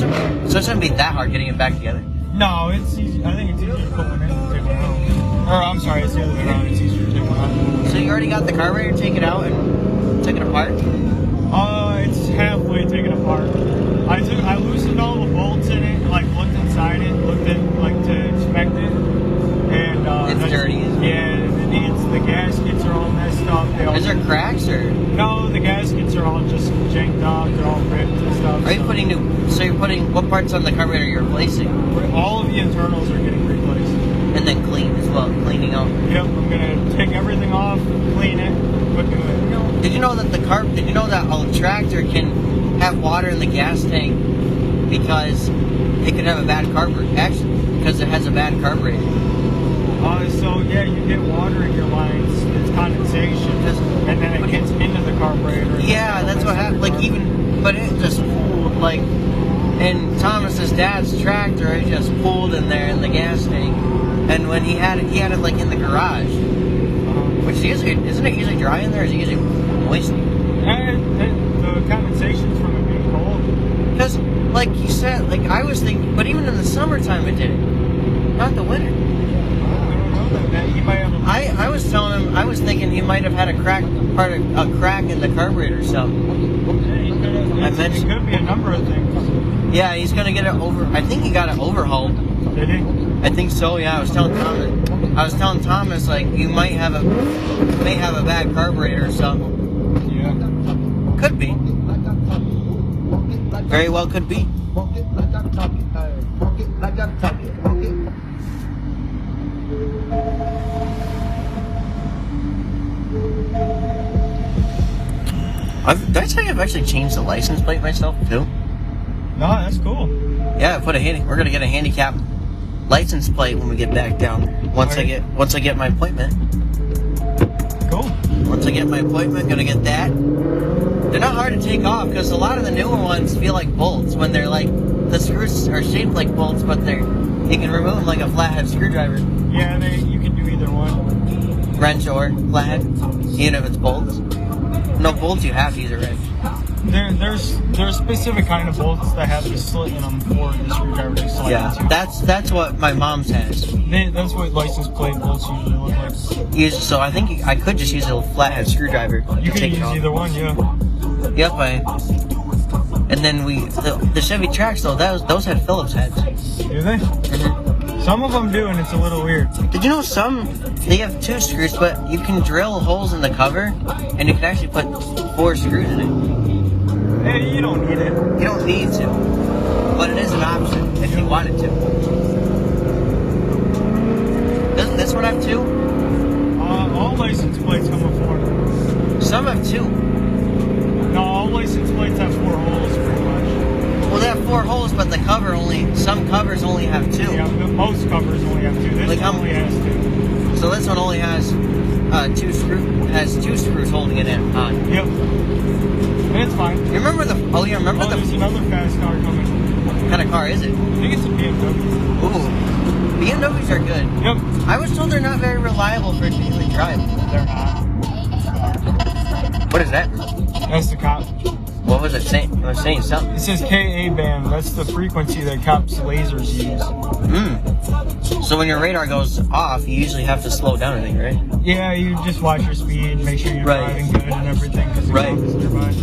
it shouldn't be that hard getting it back together. No, it's easy. I think it's easier to put one in and take one out. Or I'm sorry, it's the other way around. It's easier to take one out. So you already got the carburetor taken out and taken apart? It's halfway taken apart. I loosened all the bolts in it, like looked inside it, looked at to inspect it, and It's dirty. Yeah, the gaskets are all messed up. Is there cracks or? No, the gaskets are all just janked up. They're all ripped and stuff. Are you putting new? So you're putting what parts on the carburetor you're replacing? All of the internals are getting replaced. And then clean as well, cleaning out. Yep, I'm gonna take everything off, clean it, put new in. Did you know that Did you know that a tractor can have water in the gas tank because it could have a bad carburetor? Actually, because it has a bad carburetor. So yeah, you get water in your lines. It's condensation, and then it gets into the carburetor. Yeah, that's what happened. But it just pooled in Thomas's dad's tractor. It just pooled in there in the gas tank. And when he had it in the garage, which isn't it usually dry in there? Or is it usually moist? The condensation's from it being cold. Because, like you said, I was thinking, but even in the summertime it did it. Not the winner. I don't know that. He might have a... I was telling him, I was thinking he might have had a crack in the carburetor or something. I mentioned it could be a number of things. Yeah, he's gonna get it over. I think he got it overhauled. Did he? I think so. Yeah, I was telling Thomas like you may have a bad carburetor or something. Yeah. Could be. Very well could be. Did I tell you I've actually changed the license plate myself too? No, that's cool. Yeah, we're gonna get a handicap license plate when we get back down. Once I get my appointment. Cool. Once I get my appointment, gonna get that. They're not hard to take off because a lot of the newer ones feel like bolts when they're like the screws are shaped like bolts, but you can remove them like a flathead screwdriver. Yeah, you can do either one. Wrench or flathead, even if it's bolts. No bolts, you have to use a wrench. There's a specific kind of bolts that have the slit in them for the screwdriver to slide into. That's what my mom's has. That's what license plate bolts usually look like. So I think I could just use a flathead screwdriver. You can use either one, yeah. Yep, and then the Chevy Trax though, those had Phillips heads. Do they? Mm-hmm. Some of them do, and it's a little weird. Did you know they have 2 screws, but you can drill holes in the cover, and you can actually put 4 screws in it. Hey, you don't need it. You don't need to, but it is an option if you wanted to. Doesn't this one have 2? All license plates come with 4. Some have 2. No, all license plates have 4 holes, pretty much. Well, they have 4 holes, but some covers only have 2. Yeah, most covers only have 2. This one only has 2. So this one only has 2 screws holding it in on. Yep. It's fine. You remember there's another fast car coming. What kind of car is it? I think it's a BMW. Ooh. BMWs are good. Yep. I was told they're not very reliable for daily drive. They're not. What is that? That's the cop. What was it saying? It was saying something. It says KA band. That's the frequency that cops' lasers use. So when your radar goes off, you usually have to slow down, I think, right? Yeah, you just watch your speed, make sure you're driving good and everything, because the cop is nearby.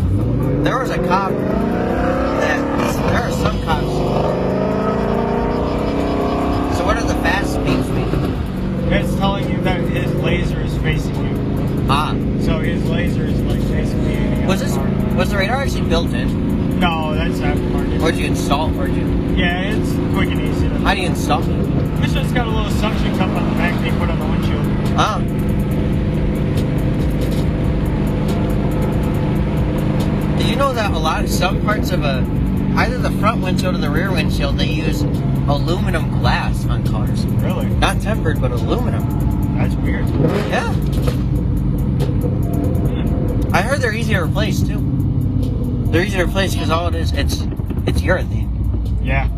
There was a cop there are some cops. So what are the fast speeds mean? It's telling you that his laser is facing you. Ah. So his laser is like basically aiming at the car. Was the radar actually built in? No, that's aftermarket. Where'd you install it? Yeah, it's quick and easy. How do you install it? It's just got a little suction cup on the back they put on the windshield. Ah. Did you know that some parts of either the front windshield or the rear windshield, they use aluminum glass on cars? Really? Not tempered, but aluminum. That's weird. Yeah. I heard they're easy to replace too. They're easy to replace because all it is, it's urethane. Yeah.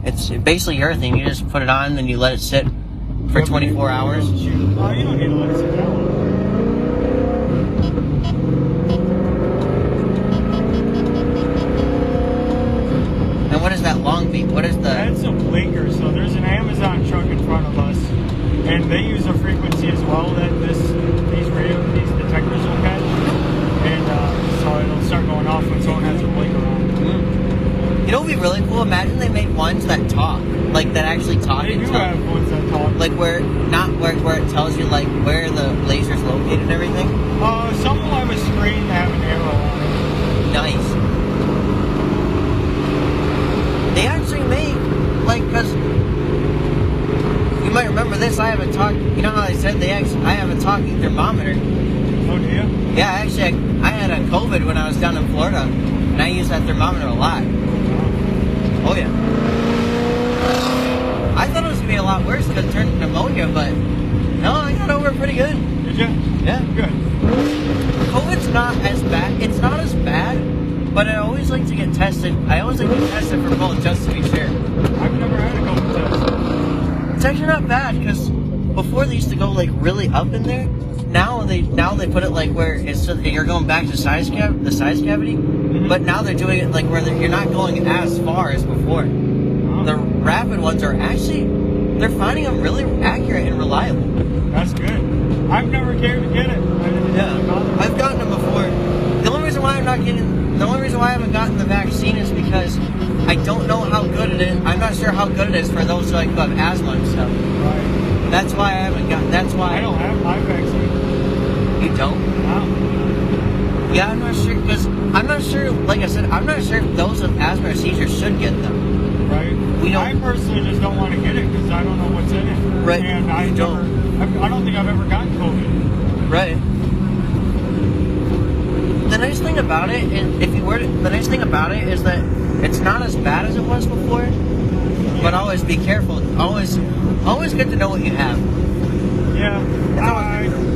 It's basically urethane. You just put it on, then you let it sit for 24 hours. Oh, you don't need to let it sit that long. And what is that long beam? What is the... That's a blinker. So there's an Amazon truck in front of us, and they use a frequency as well that these detectors will catch. And so it'll start going off when someone has their blinker on. You know what would be really cool? Imagine they made ones that talk. Like, that actually talk. They do have ones that talk. Like, where it tells you, like, where the laser's located and everything? Some will have a screen that have an arrow on it. Nice. They actually made, like, because... You might remember this, I have a talk... You know how I said I have a talking thermometer? Oh, do you? Yeah, actually, I had a COVID when I was down in Florida, and I used that thermometer a lot. Oh, yeah. I thought it was going to be a lot worse because it turned to pneumonia, but no, I got over it pretty good. Did you? Yeah. Good. COVID's not as bad. It's not as bad, but I always like to get tested. I always like to get tested for both just to be sure. I've never had a COVID test. It's actually not bad because before they used to go like really up in there. Now they put it like where it's so you're going back to the size cavity, but now they're doing it like where you're not going as far as before. The rapid ones are actually they're finding them really accurate and reliable. That's good. I've never cared to get it. Yeah, I've gotten them before. The only reason why I haven't gotten the vaccine is because I don't know how good it is. I'm not sure how good it is for those like who have asthma and stuff. Right. That's why I haven't got. That's why I don't have my vaccine. You don't? No. Yeah, I'm not sure because I'm not sure. Like I said, I'm not sure if those with asthma or seizures should get them. Right. I personally just don't want to get it because I don't know what's in it. Right. And I don't think I've ever gotten COVID. Right. The nice thing about it is, the nice thing about it is that it's not as bad as it was before. Yeah. But always be careful. Always good to know what you have. Yeah.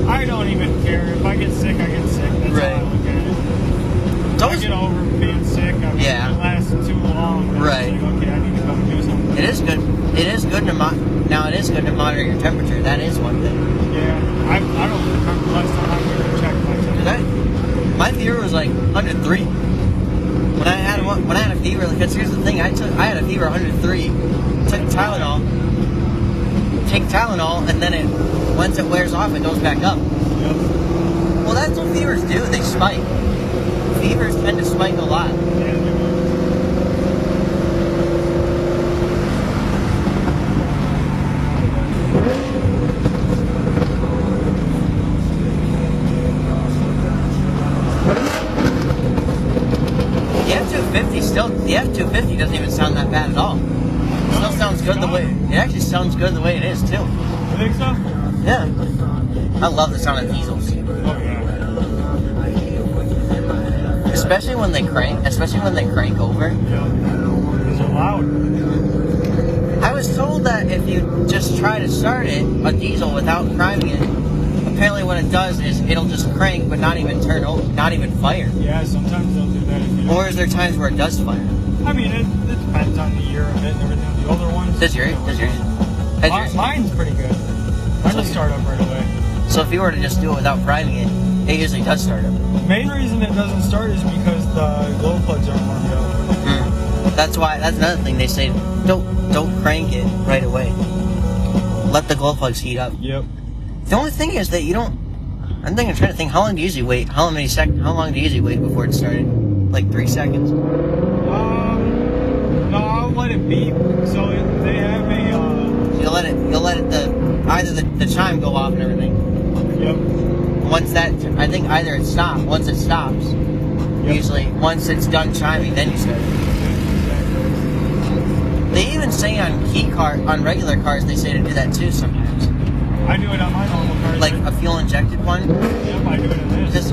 I don't even care. If I get sick, I get sick. That's right. how I look at it. If I get over being sick, it lasts too long. Right. Like, okay, I need to go do something. It is good. It is good to monitor your temperature. That is one thing. Yeah. I don't remember the last time I went to check my temperature. My fever was like 103. When I had a fever, because here's the thing, I had a fever 103. Took Tylenol, and then once it wears off, it goes back up. Yep. Well, that's what fevers do. They spike. Fevers tend to spike a lot. The F-250 doesn't even sound that bad at all. It still sounds good the way it actually sounds good the way it is too. You think so? Yeah. I love the sound of diesels. Oh yeah. Especially when they crank over. Yeah. These are loud. I was told that if you just try to start a diesel without priming it, apparently what it does is it'll just crank but not even not even fire. Yeah, sometimes they'll do that. Or is there times where it does fire? I mean, it depends on the year of it and everything. The older ones. Mine's pretty good. Mine will start up right away. So if you were to just do it without priming it, it usually does start up. The main reason it doesn't start is because the glow plugs aren't warmed up. That's another thing they say. Don't crank it right away. Let the glow plugs heat up. Yep. The only thing is that you don't. I'm trying to think. How long do you usually wait? How long do you usually wait before it started? Like 3 seconds. No, I'll let it beep. So they have a. You'll let it either the chime go off and everything. Yep. Once that, I think either it stops. Once it stops, usually once it's done chiming, then you start it. They even say on regular cars, they say to do that too sometimes. I do it on my normal car. Like a fuel injected one? Yep, I do it in this.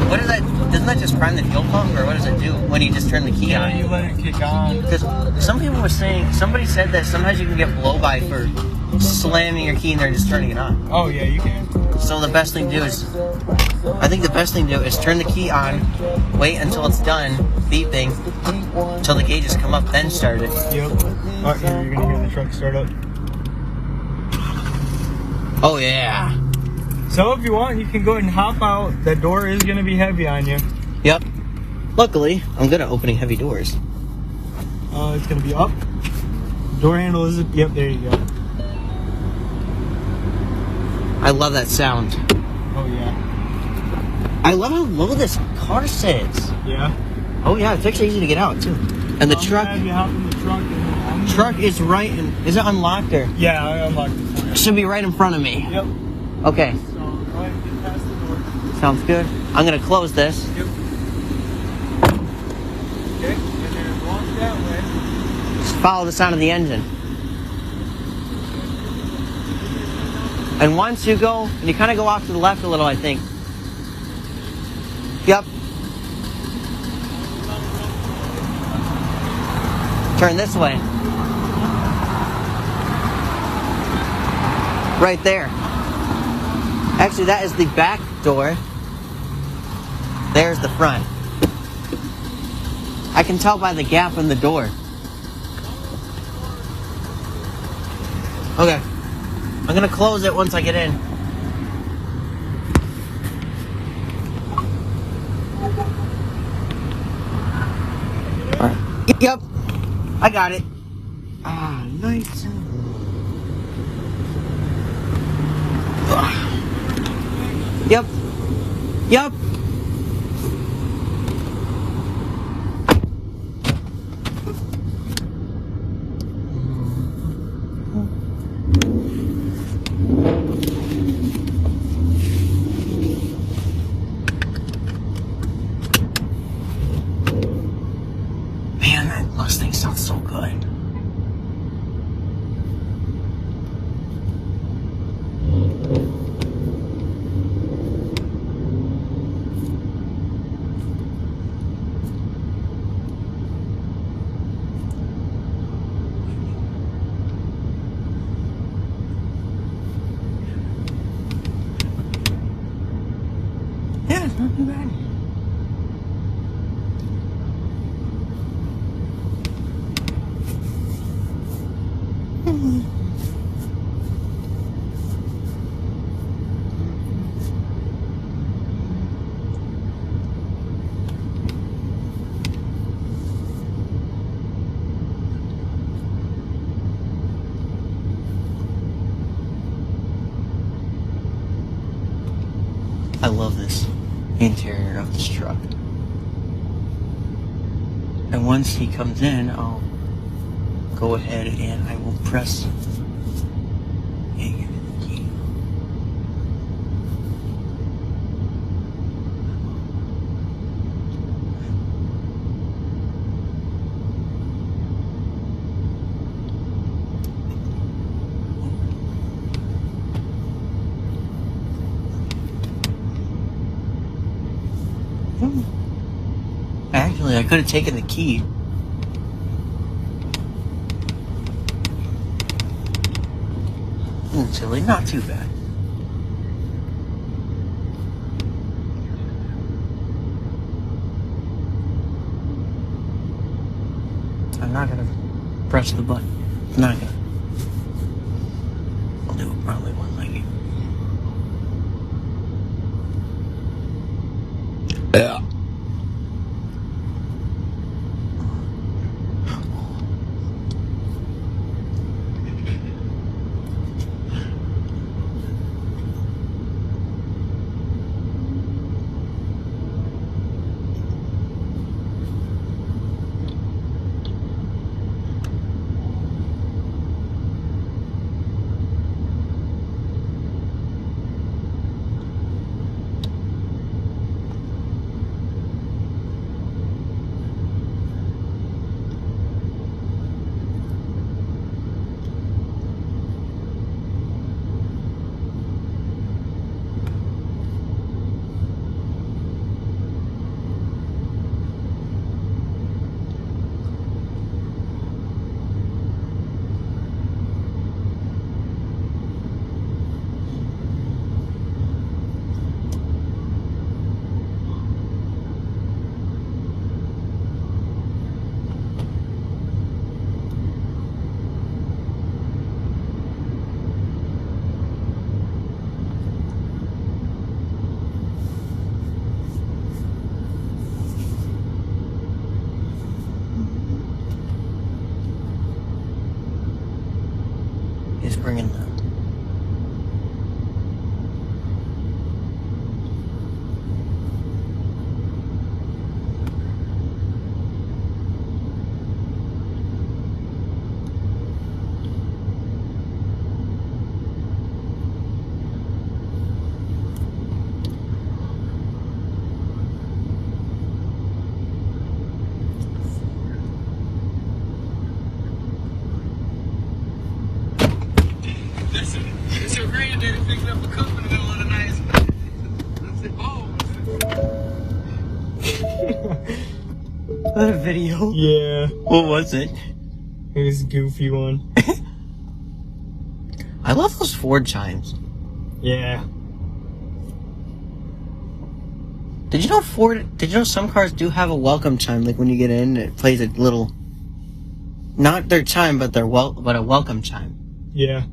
What is that? Doesn't that just prime the fuel pump, or what does it do when you just turn the key on? Yeah, you let it kick on. Because somebody said that sometimes you can get blow by for slamming your key in there and just turning it on. Oh yeah, you can. So the best thing to do is turn the key on, wait until it's done beeping, until the gauges come up, then start it. Yep. Oh, here, you're gonna hear the truck start up. Oh yeah. So if you want, you can go ahead and hop out. That door is going to be heavy on you. Yep. Luckily, I'm good at opening heavy doors. It's going to be up. Door handle is... Yep, there you go. I love that sound. Oh, yeah. I love how low this car sits. Yeah. Oh, yeah, it's actually easy to get out, too. And the truck... You hop in the truck. Truck is right... Is it unlocked or... Yeah, I unlocked it. Should be right in front of me. Yep. Okay. So, go ahead and get past the door. Sounds good. I'm going to close this. Yep. Okay, and then walk that way. Just follow the sound of the engine. And once you go, you kind of go off to the left a little, I think. Yep. Turn this way. Right there. Actually, that is the back door. There's the front. I can tell by the gap in the door. Okay. I'm gonna close it once I get in. All right. Yep. I got it. Ah, nice. Yep. Yep. Man, that Mustang sounds so good. Yeah, it's not too bad. I love this interior of this truck. And once he comes in, I'll go ahead and I will press and give it the key. Actually, I could have taken the key. Silly, not too bad. I'm not gonna press the button. I'm not gonna. I'll do it probably one like it. Yeah. He's bringing the It's your granddaddy picking up the cup in the middle of the night. I said, oh. that video. Yeah, What was it? it was a goofy one. I love those Ford chimes. Yeah. Did you know some cars do have a welcome chime? Like when you get in, it plays a little, not their chime, but a welcome chime. Yeah.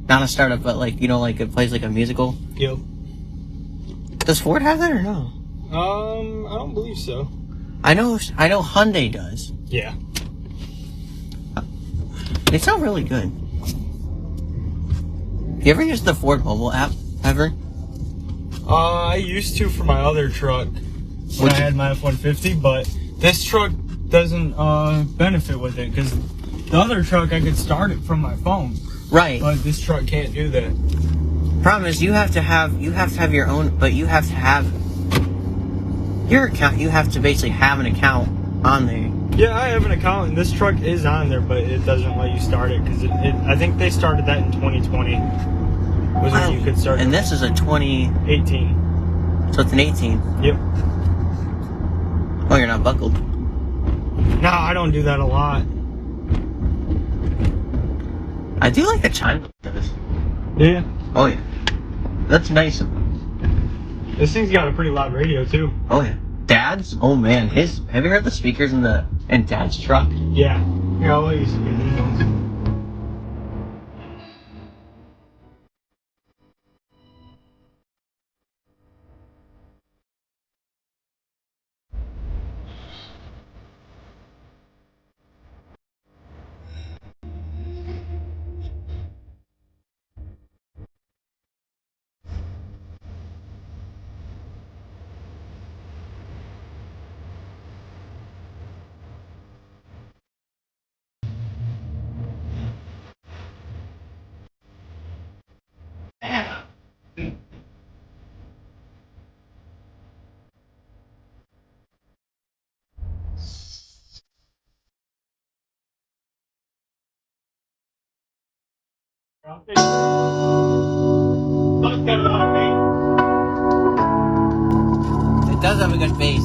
Not a startup, but like, you know, like it plays like a musical. Yep. Does Ford have that or no? I don't believe so. I know Hyundai does. Yeah. They sound really good. You ever use the Ford mobile app ever? I used to for my other truck when I had my F-150, but this truck doesn't benefit with it because the other truck I could start it from my phone. Right. But this truck can't do that. Problem is you have to have your own, but you have to have your account. You have to basically have an account on there. Yeah, I have an account, and this truck is on there, but it doesn't let you start it because I think they started that in 2020. Was when you could start. And this is a 2018. So it's an 18. Yep. Oh, you're not buckled. No, I don't do that a lot. I do like the chime of this. Yeah. Oh yeah, that's nice. This thing's got a pretty loud radio too. Oh yeah, Dad's. Oh man, have you heard the speakers in Dad's truck? Yeah. Here, I'll let you see these ones. It does have a good bass.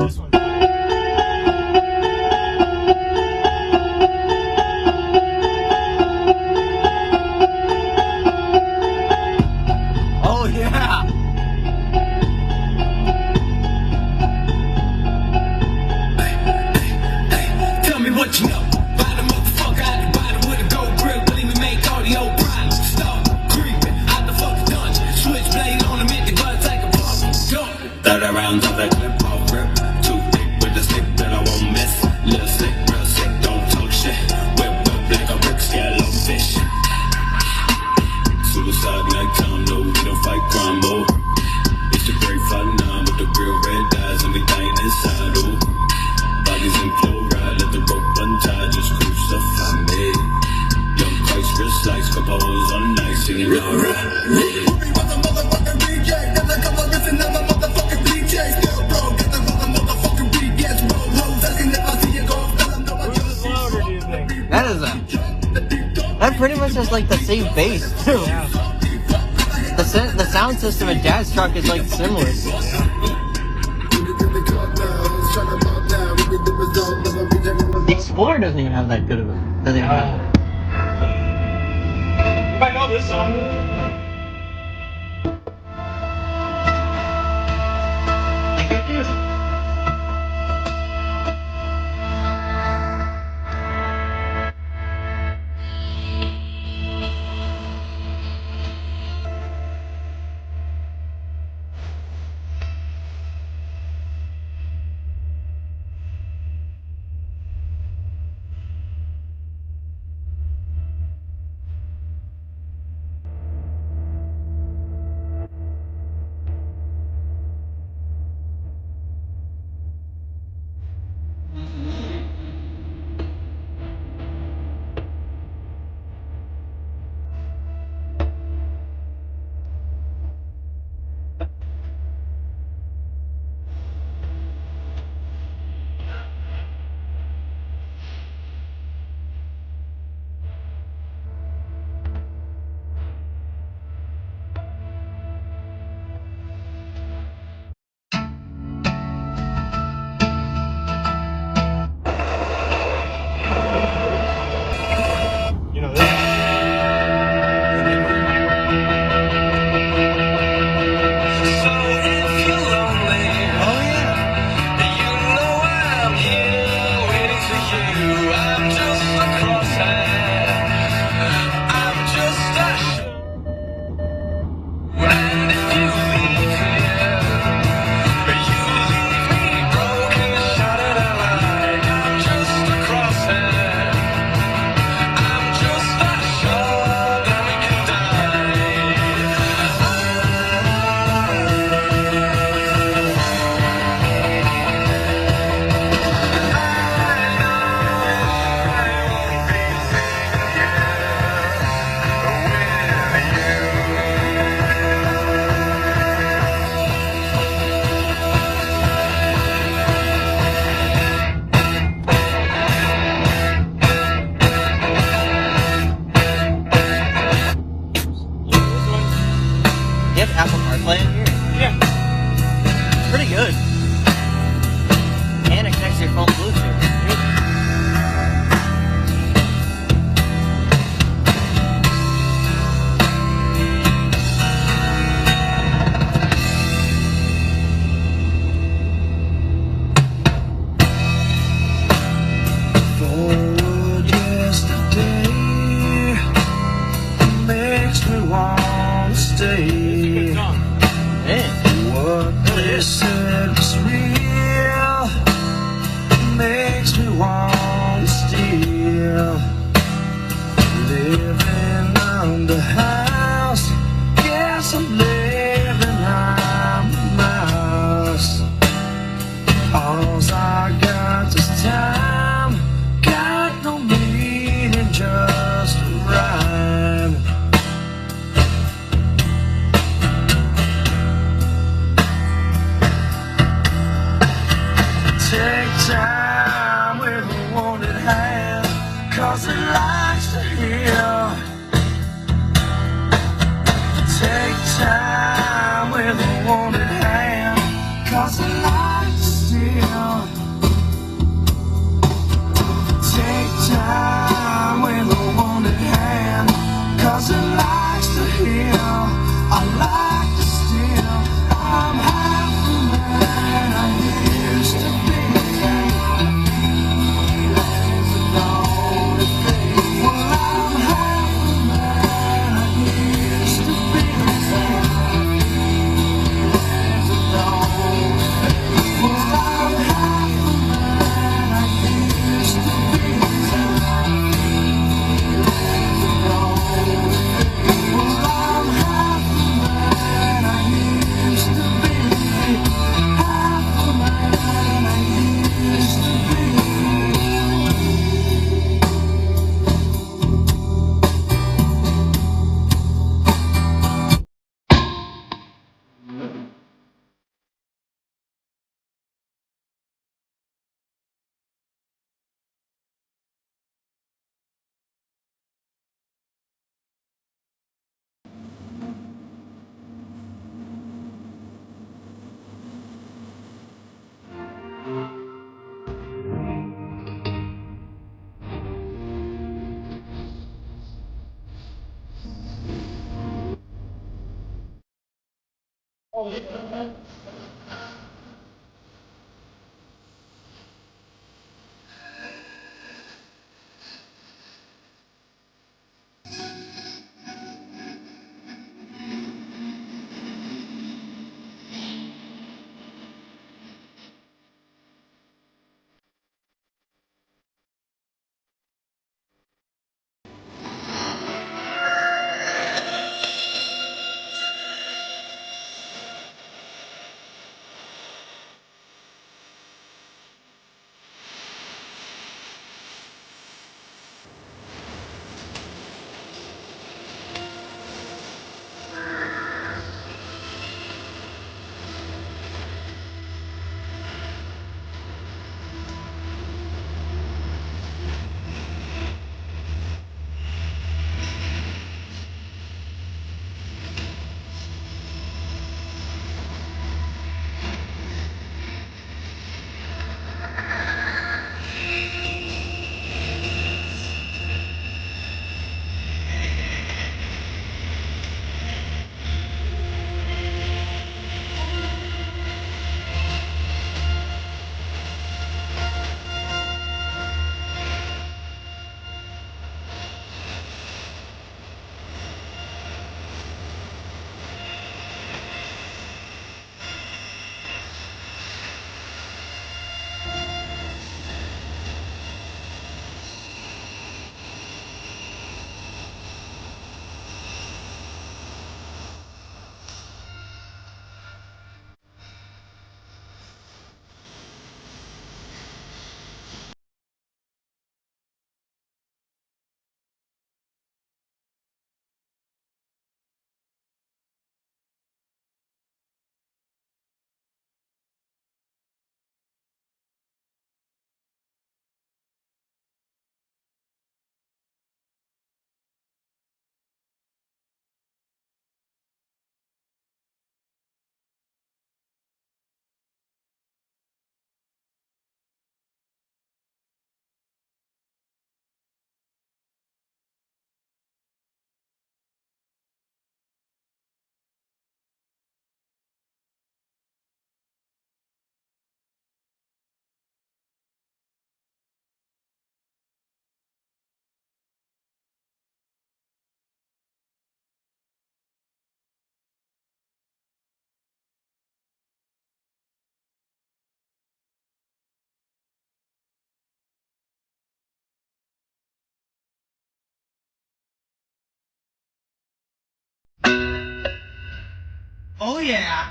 This one. Oh yeah. Tell me what you know. Buy the motherfucker out the bottom with a gold grill. Believe me, make all the old problems stop creeping out the fucking dungeon. Switchblade on him, hit the buzz like a bubble. Dump. 30 rounds of that clip off rip. Too thick with the stick that I won't miss. Little sick, real sick, don't talk shit. Whip like a brick, yellow fish. Suicide nighttime, no, we don't fight crime, oh. It's the great 5-9 with the real red eyes, everything inside, oh. Bodies in chloride, let the rope untie, just crucify me. Young Christ, wrist slice, couple holes on night, singing alright. That pretty much is like the same bass too. Yeah. The sound system in Dad's truck is like similar. The Explorer doesn't even have that good of a. Doesn't even have. You might know this song. in the house. Guess I'm living I'm a mouse. All's I got is time. Got no meaning, just a rhyme. Take time with a wanted hand, 'cause it likes to heal. Take time with a wanted hand, 'cause it likes to steal. Take time with a wanted hand, 'cause it likes to heal. I like to steal. I'm half the man I used to be. Oh yeah.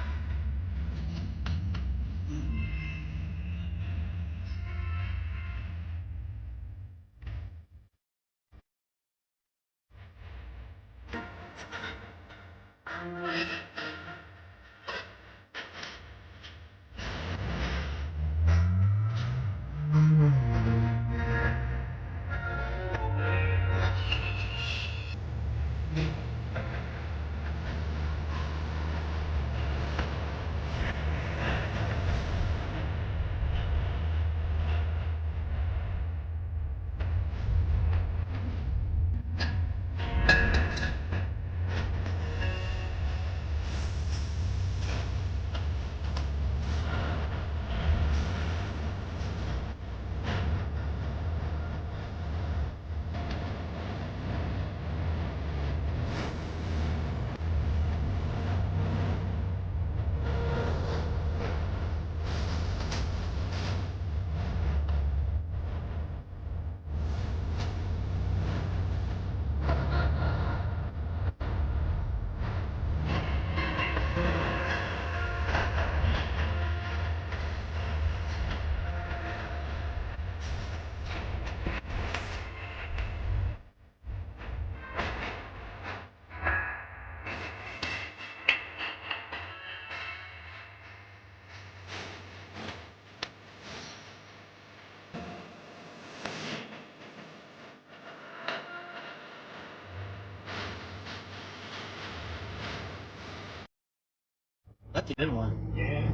That's a good one. Yeah.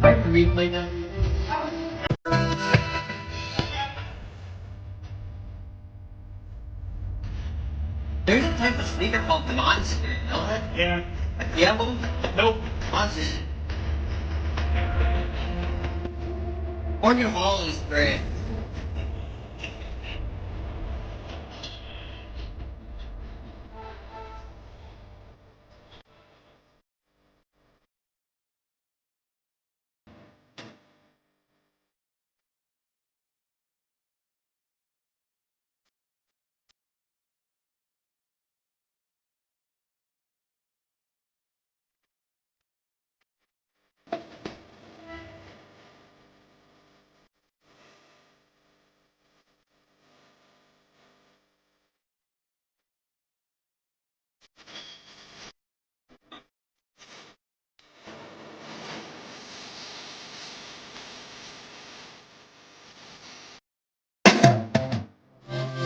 I have to replay that. There's a type of sneaker called Monster, you know that? Yeah. You have them? Nope. Monster. Oregon Hall is great.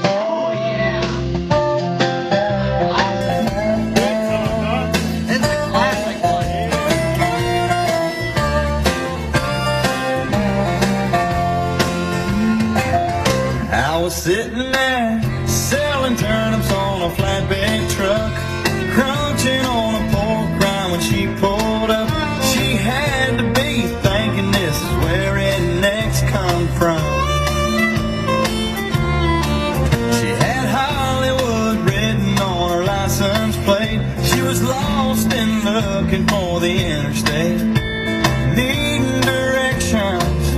Oh yeah. It's a classic one. I was sitting there selling turnips on a flatbed truck, crunching on a pork rind when she pulled up. She had to be thinking this is where rednecks come from. She had Hollywood written on her license plate. She was lost and looking for the interstate, needing directions,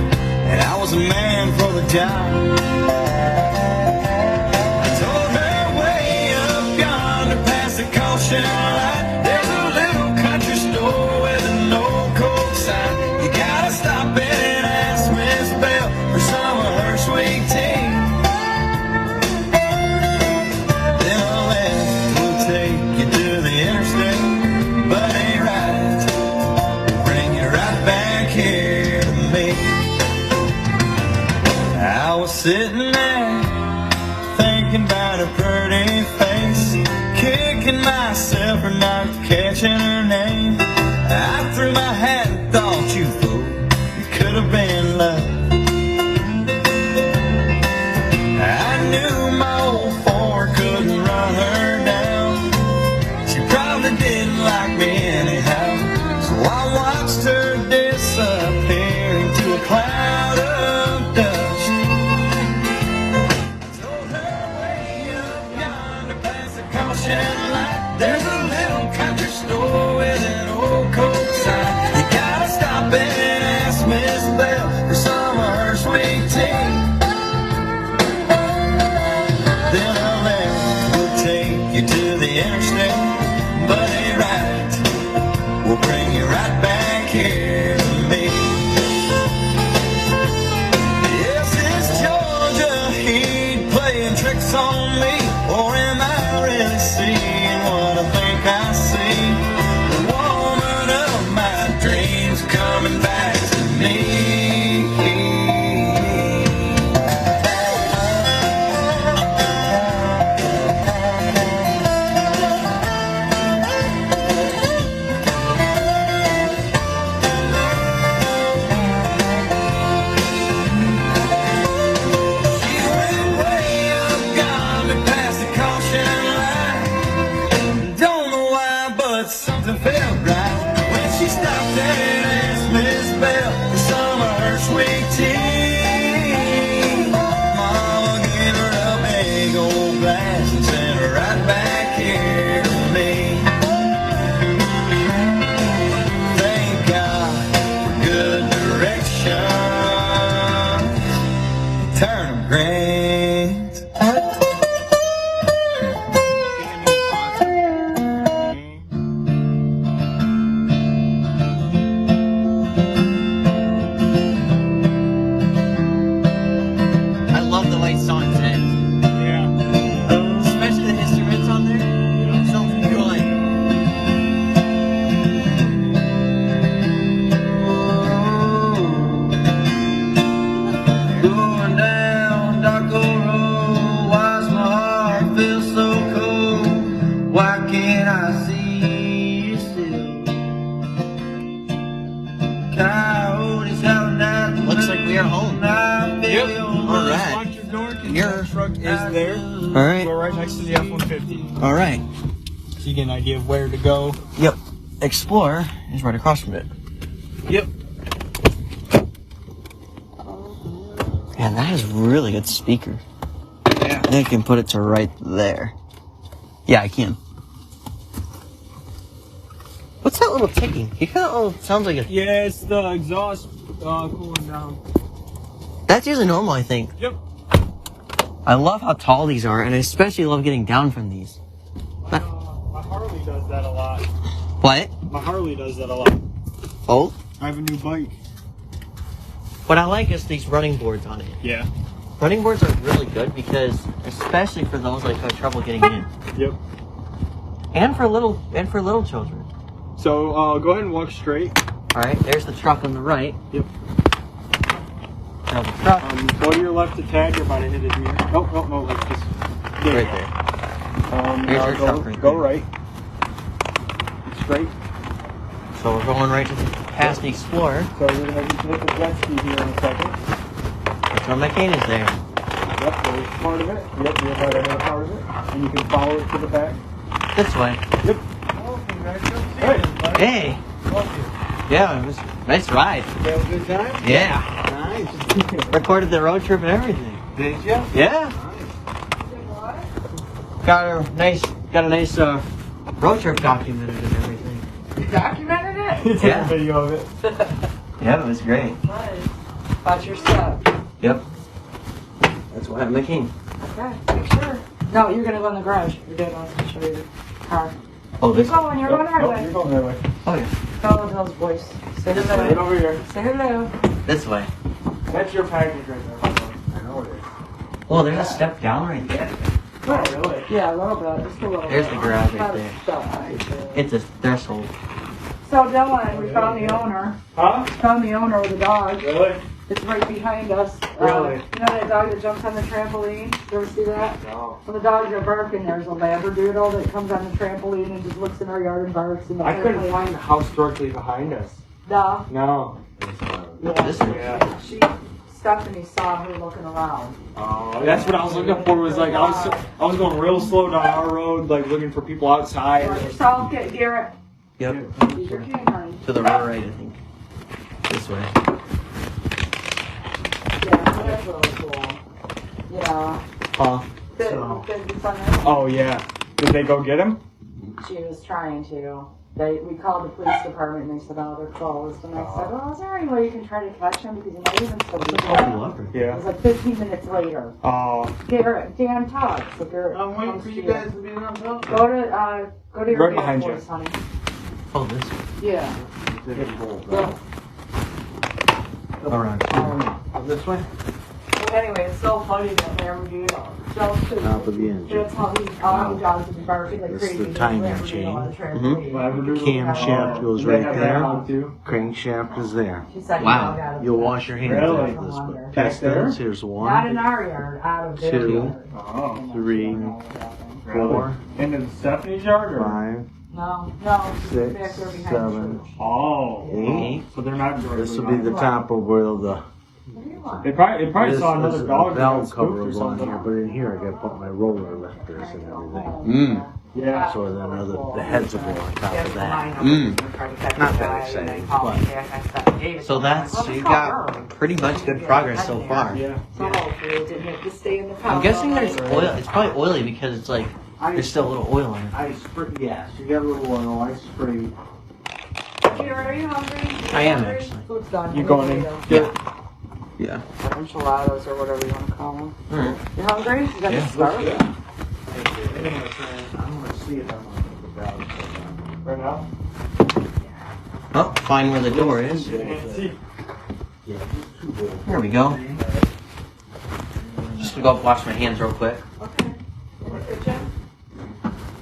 and I was a man for the job. Light. There's a little country store with an old cold sign. You gotta stop in and ask Miss Bell for some of her sweet tea. Then a left will take you to the interstate, but a right will bring you right back here to me. I was sitting there thinking about her pretty face, kicking myself for not catching her name. I threw my hat and thought, you fool, it could have been love. I knew my old Ford couldn't run her down. She probably didn't like me anyhow, so I watched her disappear into a cloud of dust. I told her way up yonder past the caution light, there's a little country store with an old cold sign. You gotta stop in and ask Miss Bell for some of her sweet tea. Then a left will take you to the interstate, but a right will bring you right back here to me. Yes, it's Georgia heat playing tricks on me, or am I really seeing what I think I see? The woman of my dreams coming back to me. Something felt right when she stopped and asked Miss Bell for some of her sweet tea. Mama gave her a big old glass and sent her right back here to me. Thank God for good direction. Turnip greens. Looks like we are home. Yep. Alright. Lock your door, 'cause Your your truck is there. Alright. Go right next to the F-150. Alright. So you get an idea of where to go. Yep. Explorer is right across from it. Yep. Man, that is really good speaker. Yeah. I think I can put it to right there. Yeah, I can. What's that little ticking? It kind of sounds like a... Yeah, it's the exhaust cooling down. That's usually normal, I think. Yep. I love how tall these are, and I especially love getting down from these. My Harley does that a lot. What? My Harley does that a lot. Oh? I have a new bike. What I like is these running boards on it. Yeah. Running boards are really good because, especially for those like who have trouble getting in, Yep. and for little children. So go ahead and walk straight. All right, there's the truck on the right. Yep. There's the truck Go to your left to tag. You're about to hit it here. Oh, no, like just there. right there. Here's Now your truck right go there. right. Straight. So we're going right to past the Explorer. So you're gonna hit the jet ski here in a second. That's where my cane is there. Yep, there's part of it. Yep, you're about another part of it. And you can follow it to the back. This way. Yep. Hey. Hey. Yeah, it was a nice ride. You have a good time? Yeah. Nice. Recorded the road trip and everything. Did you? Yeah. Got a nice road trip documented and everything. You documented it? Take Yeah. a video of it. Yeah, it was great. Nice. Watch your step. Yep. That's why I'm the king. Okay, make sure. No, you're gonna go in the garage. Your dad wants to show you the car. Oh, You're this. going, you're going our Nope, way. you're going that way. Oh yeah. Follow those boys. Say Right hello. over here. Say hello. This way. That's your package right there. I know it is. Well, there's a step down right there. Oh, really? Yeah, a little bit. Just a little There's bit. the garage right Not a there. step. It's a threshold. So Dylan, we found the owner. Huh? Found the owner with the dog. Really? It's right behind us. Really? You know that dog that jumps on the trampoline? You ever see that? No. When the dogs are barking, there's a Labradoodle that comes on the trampoline and just looks in our yard and barks. And I couldn't find the house directly behind us. No. No. Yeah. This one. Yeah. Stephanie saw her looking around. Oh, that's what I was looking for. Was like I was going real slow down our road, like looking for people outside. Watch yourself, get Garrett. Yep. Use your cane, honey. To the right, I think. This way. Yeah, that's really cool. Yeah. Huh? Did So- the son there? Oh yeah. Did they go get him? She was trying to. We called the police department and they said, oh, they're closed. And I said, well, is there any way you can try to catch him? Because you know, even so Look it how you love her. Yeah. was like 15 minutes later. Oh. Garrett, Dan talked. So Garrett I'm waiting comes for to you guys to be done. Go to your Right behind voice, you. honey. Oh, this one. Yeah. Around here. This way? Anyway, it's so funny that Lamborghini sells to Top of the engine. that's how he all he does is bark like This is crazy. the timing Lamborghini chain. on the trampoline. Camshaft goes right there. Crankshaft is there. She said, Wow. "You gotta You'll put wash your hands Really? after this, but Back there? pistons, here's Not in one, our yard, out of their Two. yard. Oh. 3, 4, In Stephanie's yard or? 5, No, it's Six, back there behind seven. the church. Oh. 8. So they're not directly This will be the on top of where the What do you want? They probably this saw is another a dog valve that cover spooked or will go on something. here, but in here I gotta put my roller lifters and everything. Mm. Yeah. So then the heads will go on top of that. Mm. Not that exciting, but So that's, you got pretty much good progress so far. Yeah. So hopefully it didn't have to stay in the I'm power guessing there's line. oil. It's probably oily because it's like, there's still a little oil in it. I spray, yes, you got a little oil, I spray. Here, are you hungry? I am, Hungry? actually. Food's done. You going in? Yeah. Yeah. Or enchiladas or whatever you want to call them. Alright. You hungry? You got Yeah. to start? I'm gonna see if I'm gonna put the valve Right now? Oh, find where the door is. Can't see. There we go. Just gonna go wash my hands real quick. Okay. In the kitchen?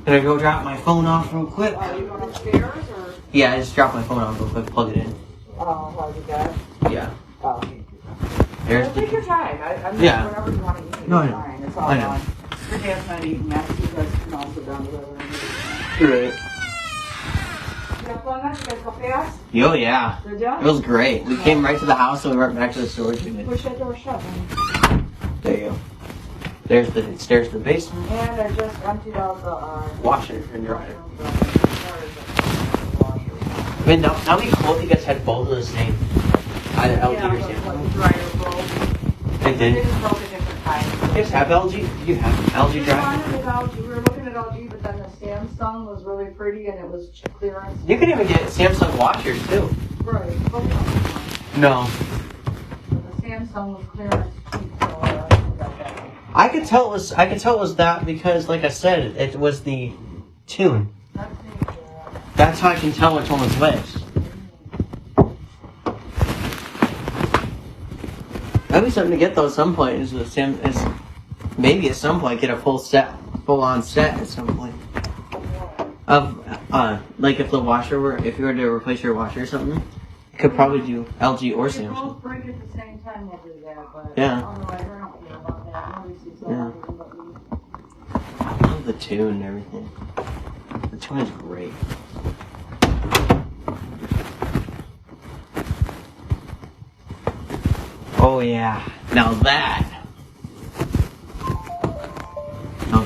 Can I go drop my phone off real quick? Are you going upstairs or? Yeah, I just dropped my phone off real quick, plug it in. Oh, why you got? Yeah. Oh. There's Well, take your the. time. I'm Yeah. whenever you want to eat. No, I it's know. fine. It's all I know. done. Your dad's not eating yet. You guys can all sit down together. Right. You have fun? You guys go fast? Yo, yeah. Did ya? It was great. We came right to the house and we went back to the storage unit. Push that door shut. Man. There you go. There's the stairs to the basement. And I just emptied out the Washer and dryer. I mean, now we both you guys had both of the same. I had LG or the Samsung. dryer broke. I They did. just broke a different kind. You guys have LG? You have LG We dryer? wanted it LG. We were looking at LG, but then the Samsung was really pretty and it was clearance. You could even get Samsung washers too. Right. No. The Samsung was clearance cheap, so I got that. I could tell it was that because, like I said, it was the tune. That's how I can tell which one was which. That'd be something to get though at some point. Maybe at some point get a full on set at some point. Of like if if you were to replace your washer or something, you could probably do LG or They both Samsung. break at the same time, we'll do that, but Yeah. otherwise I don't care about that. Nobody sees that. Yeah. I love the tune and everything. The tune is great. Oh yeah. Now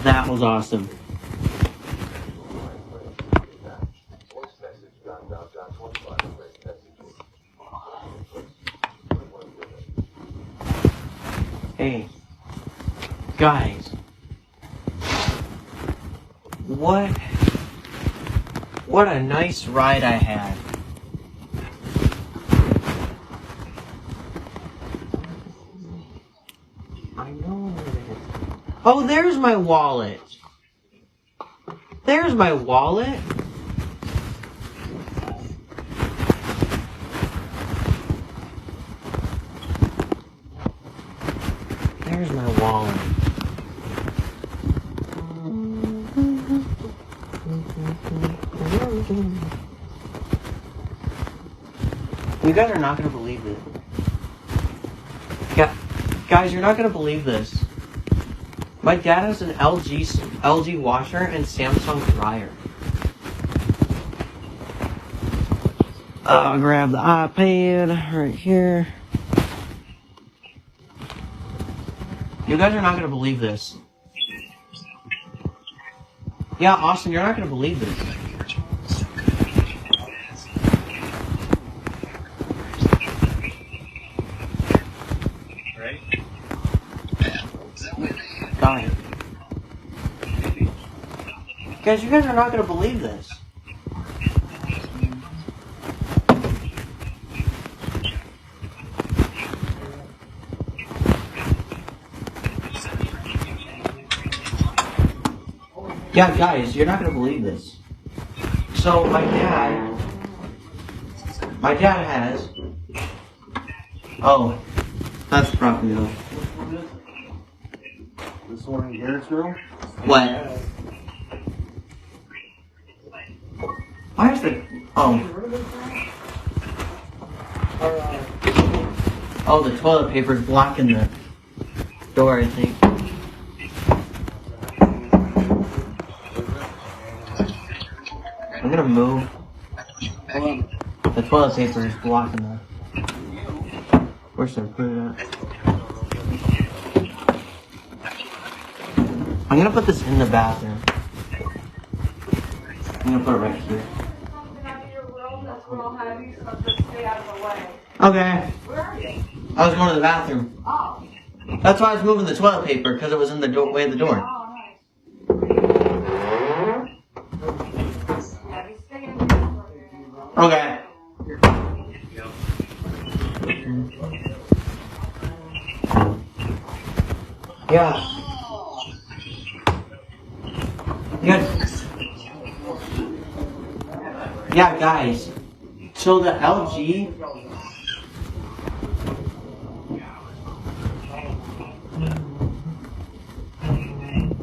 that was awesome. Hey, guys, what a nice ride I had. I know it is. Oh, there's my wallet. There's my wallet. There's my wallet. You guys are not going to believe this. Guys, you're not going to believe this. My dad has an LG washer and Samsung dryer. I'll grab the iPad right here. You guys are not going to believe this. Yeah, Austin, you're not going to believe this. Right? Guys, you guys are not going to believe this. Yeah, guys, you're not going to believe this. So my dad has. Oh, that's the property though. This one in Garrett's room? What? Why is the Oh, the toilet paper's blocking the door, I think. I'm gonna move. The toilet paper is blocking the. Where should I put it at? I'm gonna put this in the bathroom. I'm gonna put it right here. Okay. Where are you? I was going to the bathroom. Oh. That's why I was moving the toilet paper, because it was in the way of the door. Oh, nice. Yeah, just stay in here. Okay. Yeah. Yeah, guys. So the LG.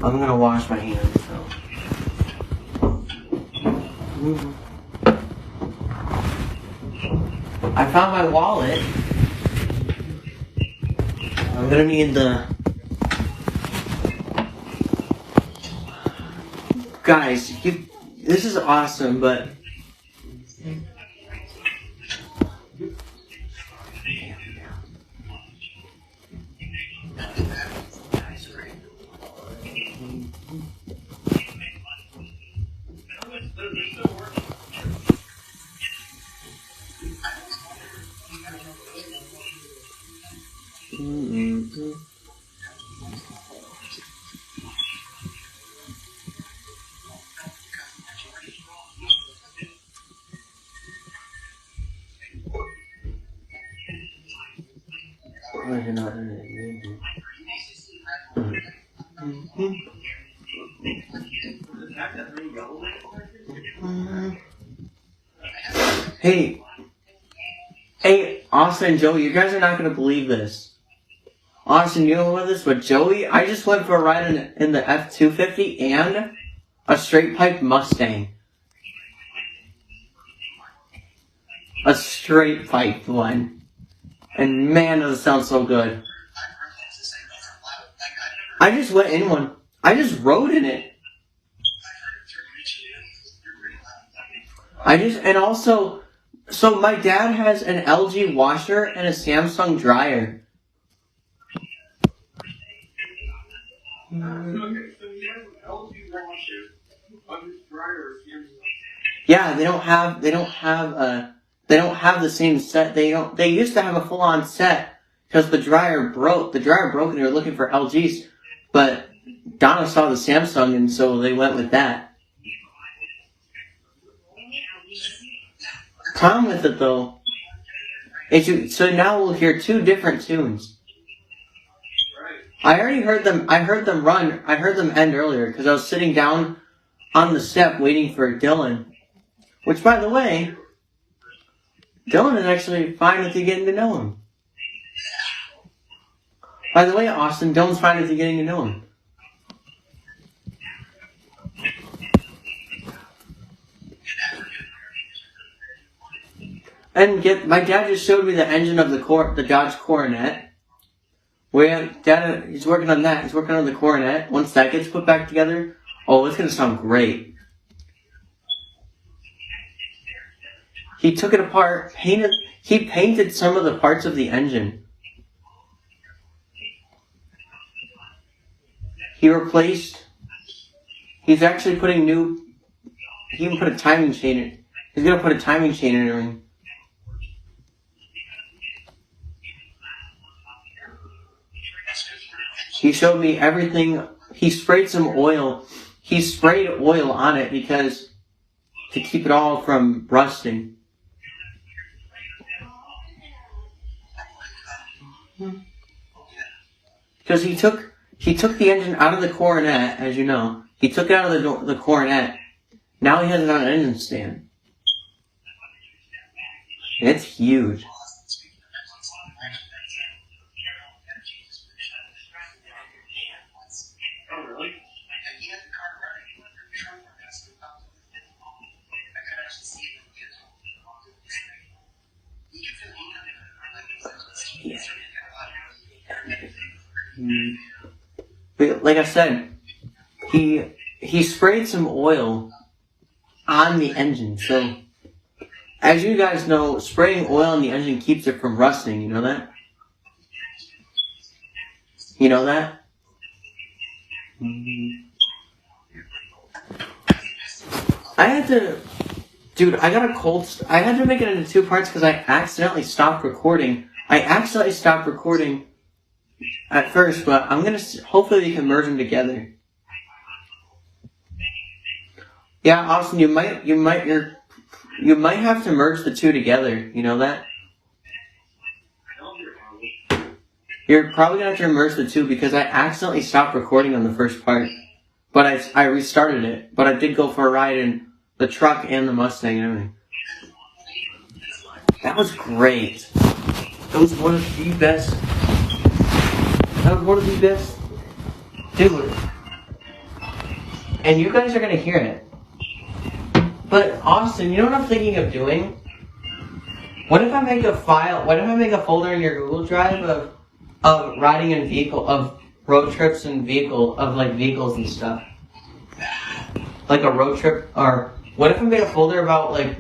I'm gonna wash my hands. So. I found my wallet. I'm gonna need the. Guys, this is awesome, but. Hey, Austin and Joey, you guys are not going to believe this. Austin, you know what this? But Joey, I just went for a ride in the F-250 and a straight pipe Mustang. A straight pipe one. And man, does it sound so good. I just went in one. I just rode in it. And also, so my dad has an LG washer and a Samsung dryer. Yeah, they don't have the same set. They used to have a full-on set because the dryer broke. The dryer broke and they were looking for LGs, but Donna saw the Samsung and so they went with that. Problem with it though, so now we'll hear two different tunes. I already heard them. I heard them end earlier because I was sitting down on the step waiting for Dylan. Which, by the way, Dylan is actually fine with you getting to know him. By the way, Austin, Dylan's fine with you getting to know him. And my dad just showed me the engine of the Dodge Coronet. He's working on that. He's working on the Coronet. Once that gets put back together, oh, it's gonna sound great. He took it apart, he painted some of the parts of the engine. He's actually putting he even put a timing chain in. He's gonna put a timing chain in it. He showed me everything. He sprayed some oil. He sprayed oil on it to keep it all from rusting. Because he took the engine out of the Coronet, as you know. He took it out of the Coronet, Now he has it on an engine stand. And it's huge. But like I said, he sprayed some oil on the engine. So, as you guys know, spraying oil on the engine keeps it from rusting. You know that? You know that? I had to... Dude, I got a cold... I had to make it into 2 parts because I accidentally stopped recording. I accidentally stopped recording at first, but I'm gonna... Hopefully you can merge them together. Yeah, Austin, you might have to merge the 2 together. You know that? You're probably gonna have to merge the 2 because I accidentally stopped recording on the first part. But I restarted it. But I did go for a ride in the truck and the Mustang and everything. That was great. That was one of the best. Dude. And you guys are gonna hear it. But Austin, you know what I'm thinking of doing? What if I make a folder in your Google Drive of riding in vehicle, of road trips and vehicles and stuff? Like a road trip, or what if I made a folder about like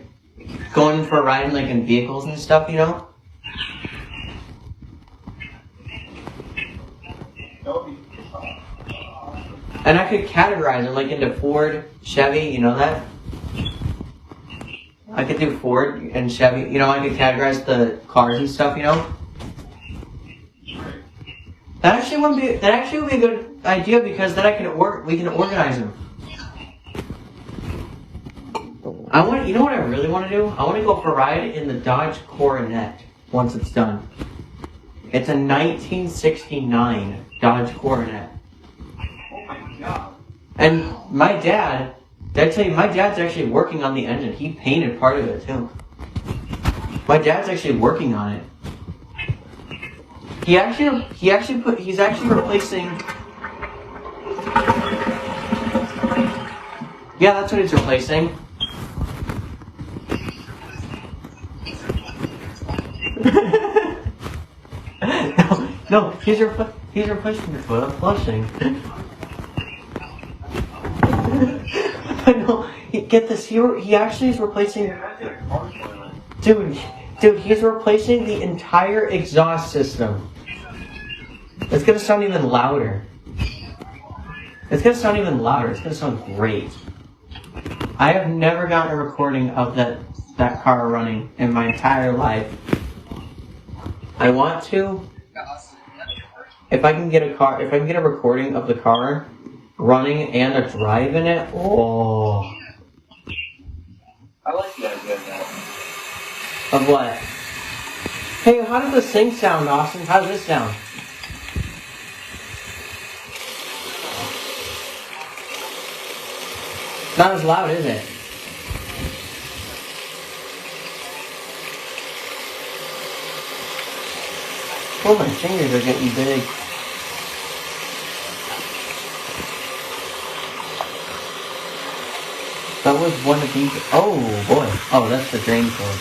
going for a ride in vehicles and stuff, you know? And I could categorize them into Ford, Chevy, you know that? I could do Ford and Chevy, you know, I could categorize the cars and stuff, you know? That actually would be a good idea because then we can organize them. You know what I really want to do? I want to go for a ride in the Dodge Coronet once it's done. It's a 1969 Dodge Coronet. Oh my god. And my dad, did I tell you, my dad's actually working on the engine. He painted part of it too. My dad's actually working on it. He's actually replacing. Yeah, that's what he's replacing. no, he's replacing the foot. I'm flushing. I know. Get this. He actually is replacing. Dude, he's replacing the entire exhaust system. It's gonna sound even louder. It's gonna sound great. I have never gotten a recording of that car running in my entire life. I want to. If I can get a recording of the car running and a drive in it, oh. I like the idea of that. Of what? Hey, how does this thing sound, Austin? How does this sound? Not as loud, is it? Oh, my fingers are getting big. That was one of these. Oh boy. Oh, that's the drain cord.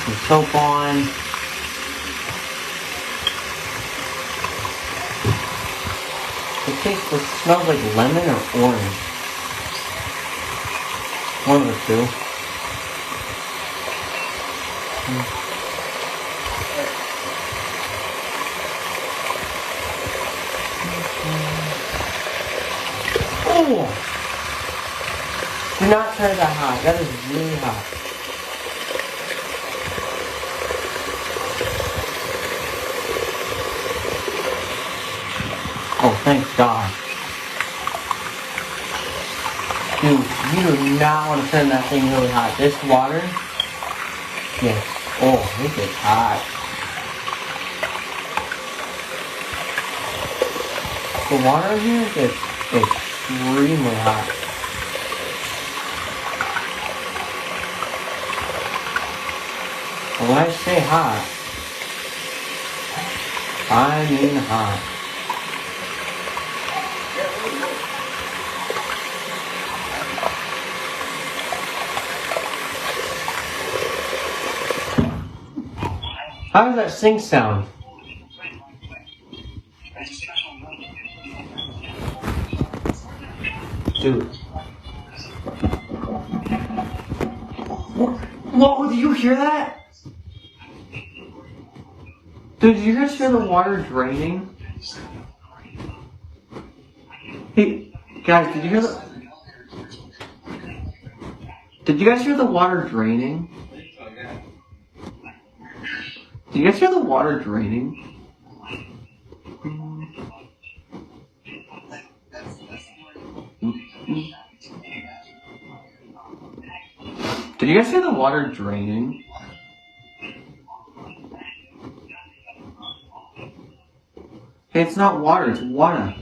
Some soap on. It smells like lemon or orange. One of the two. Oh! Do not turn that hot. That is really hot. Oh, thank God. Dude, you do not want to turn that thing really hot. This water, yes. Oh, this is hot. The water in here is extremely hot. When I say hot, I mean hot. How does that sink sound? Dude. Whoa, did you hear that? Dude, did you guys hear the water draining? Hey, guys, did you hear the... Did you guys hear the water draining? Did you guys hear the water draining? Did you guys hear the water draining? Hey, it's not water, it's water.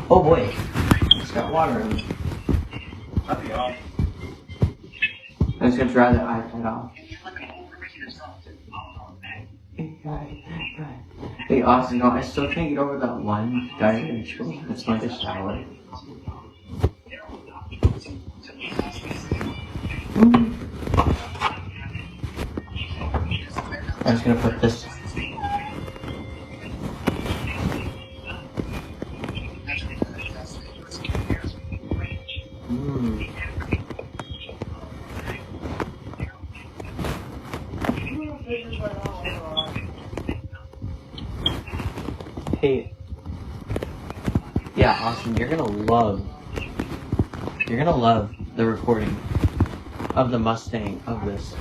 Oh boy, it's got water in it. That'd be awesome. I'm just gonna dry the iPad off. Hey Austin, no, I still can't get over that one guy in school that's like a shower. I'm just gonna put this. Hey. Yeah, Austin, you're gonna love the recording of the Mustang of this.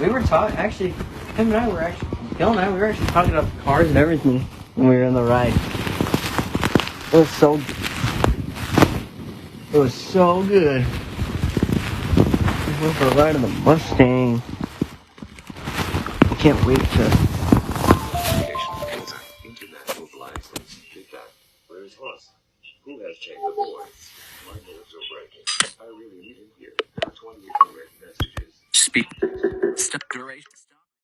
We were talking, actually, Bill and I were actually talking about the cars and everything when we were on the ride. It was so good. We went for a ride in the Mustang. I can't wait to... International license. Feedback. Where is Ross? Who has checked the boards? My nerves are breaking. I really need him here. 28 direct messages. Speed. Step duration.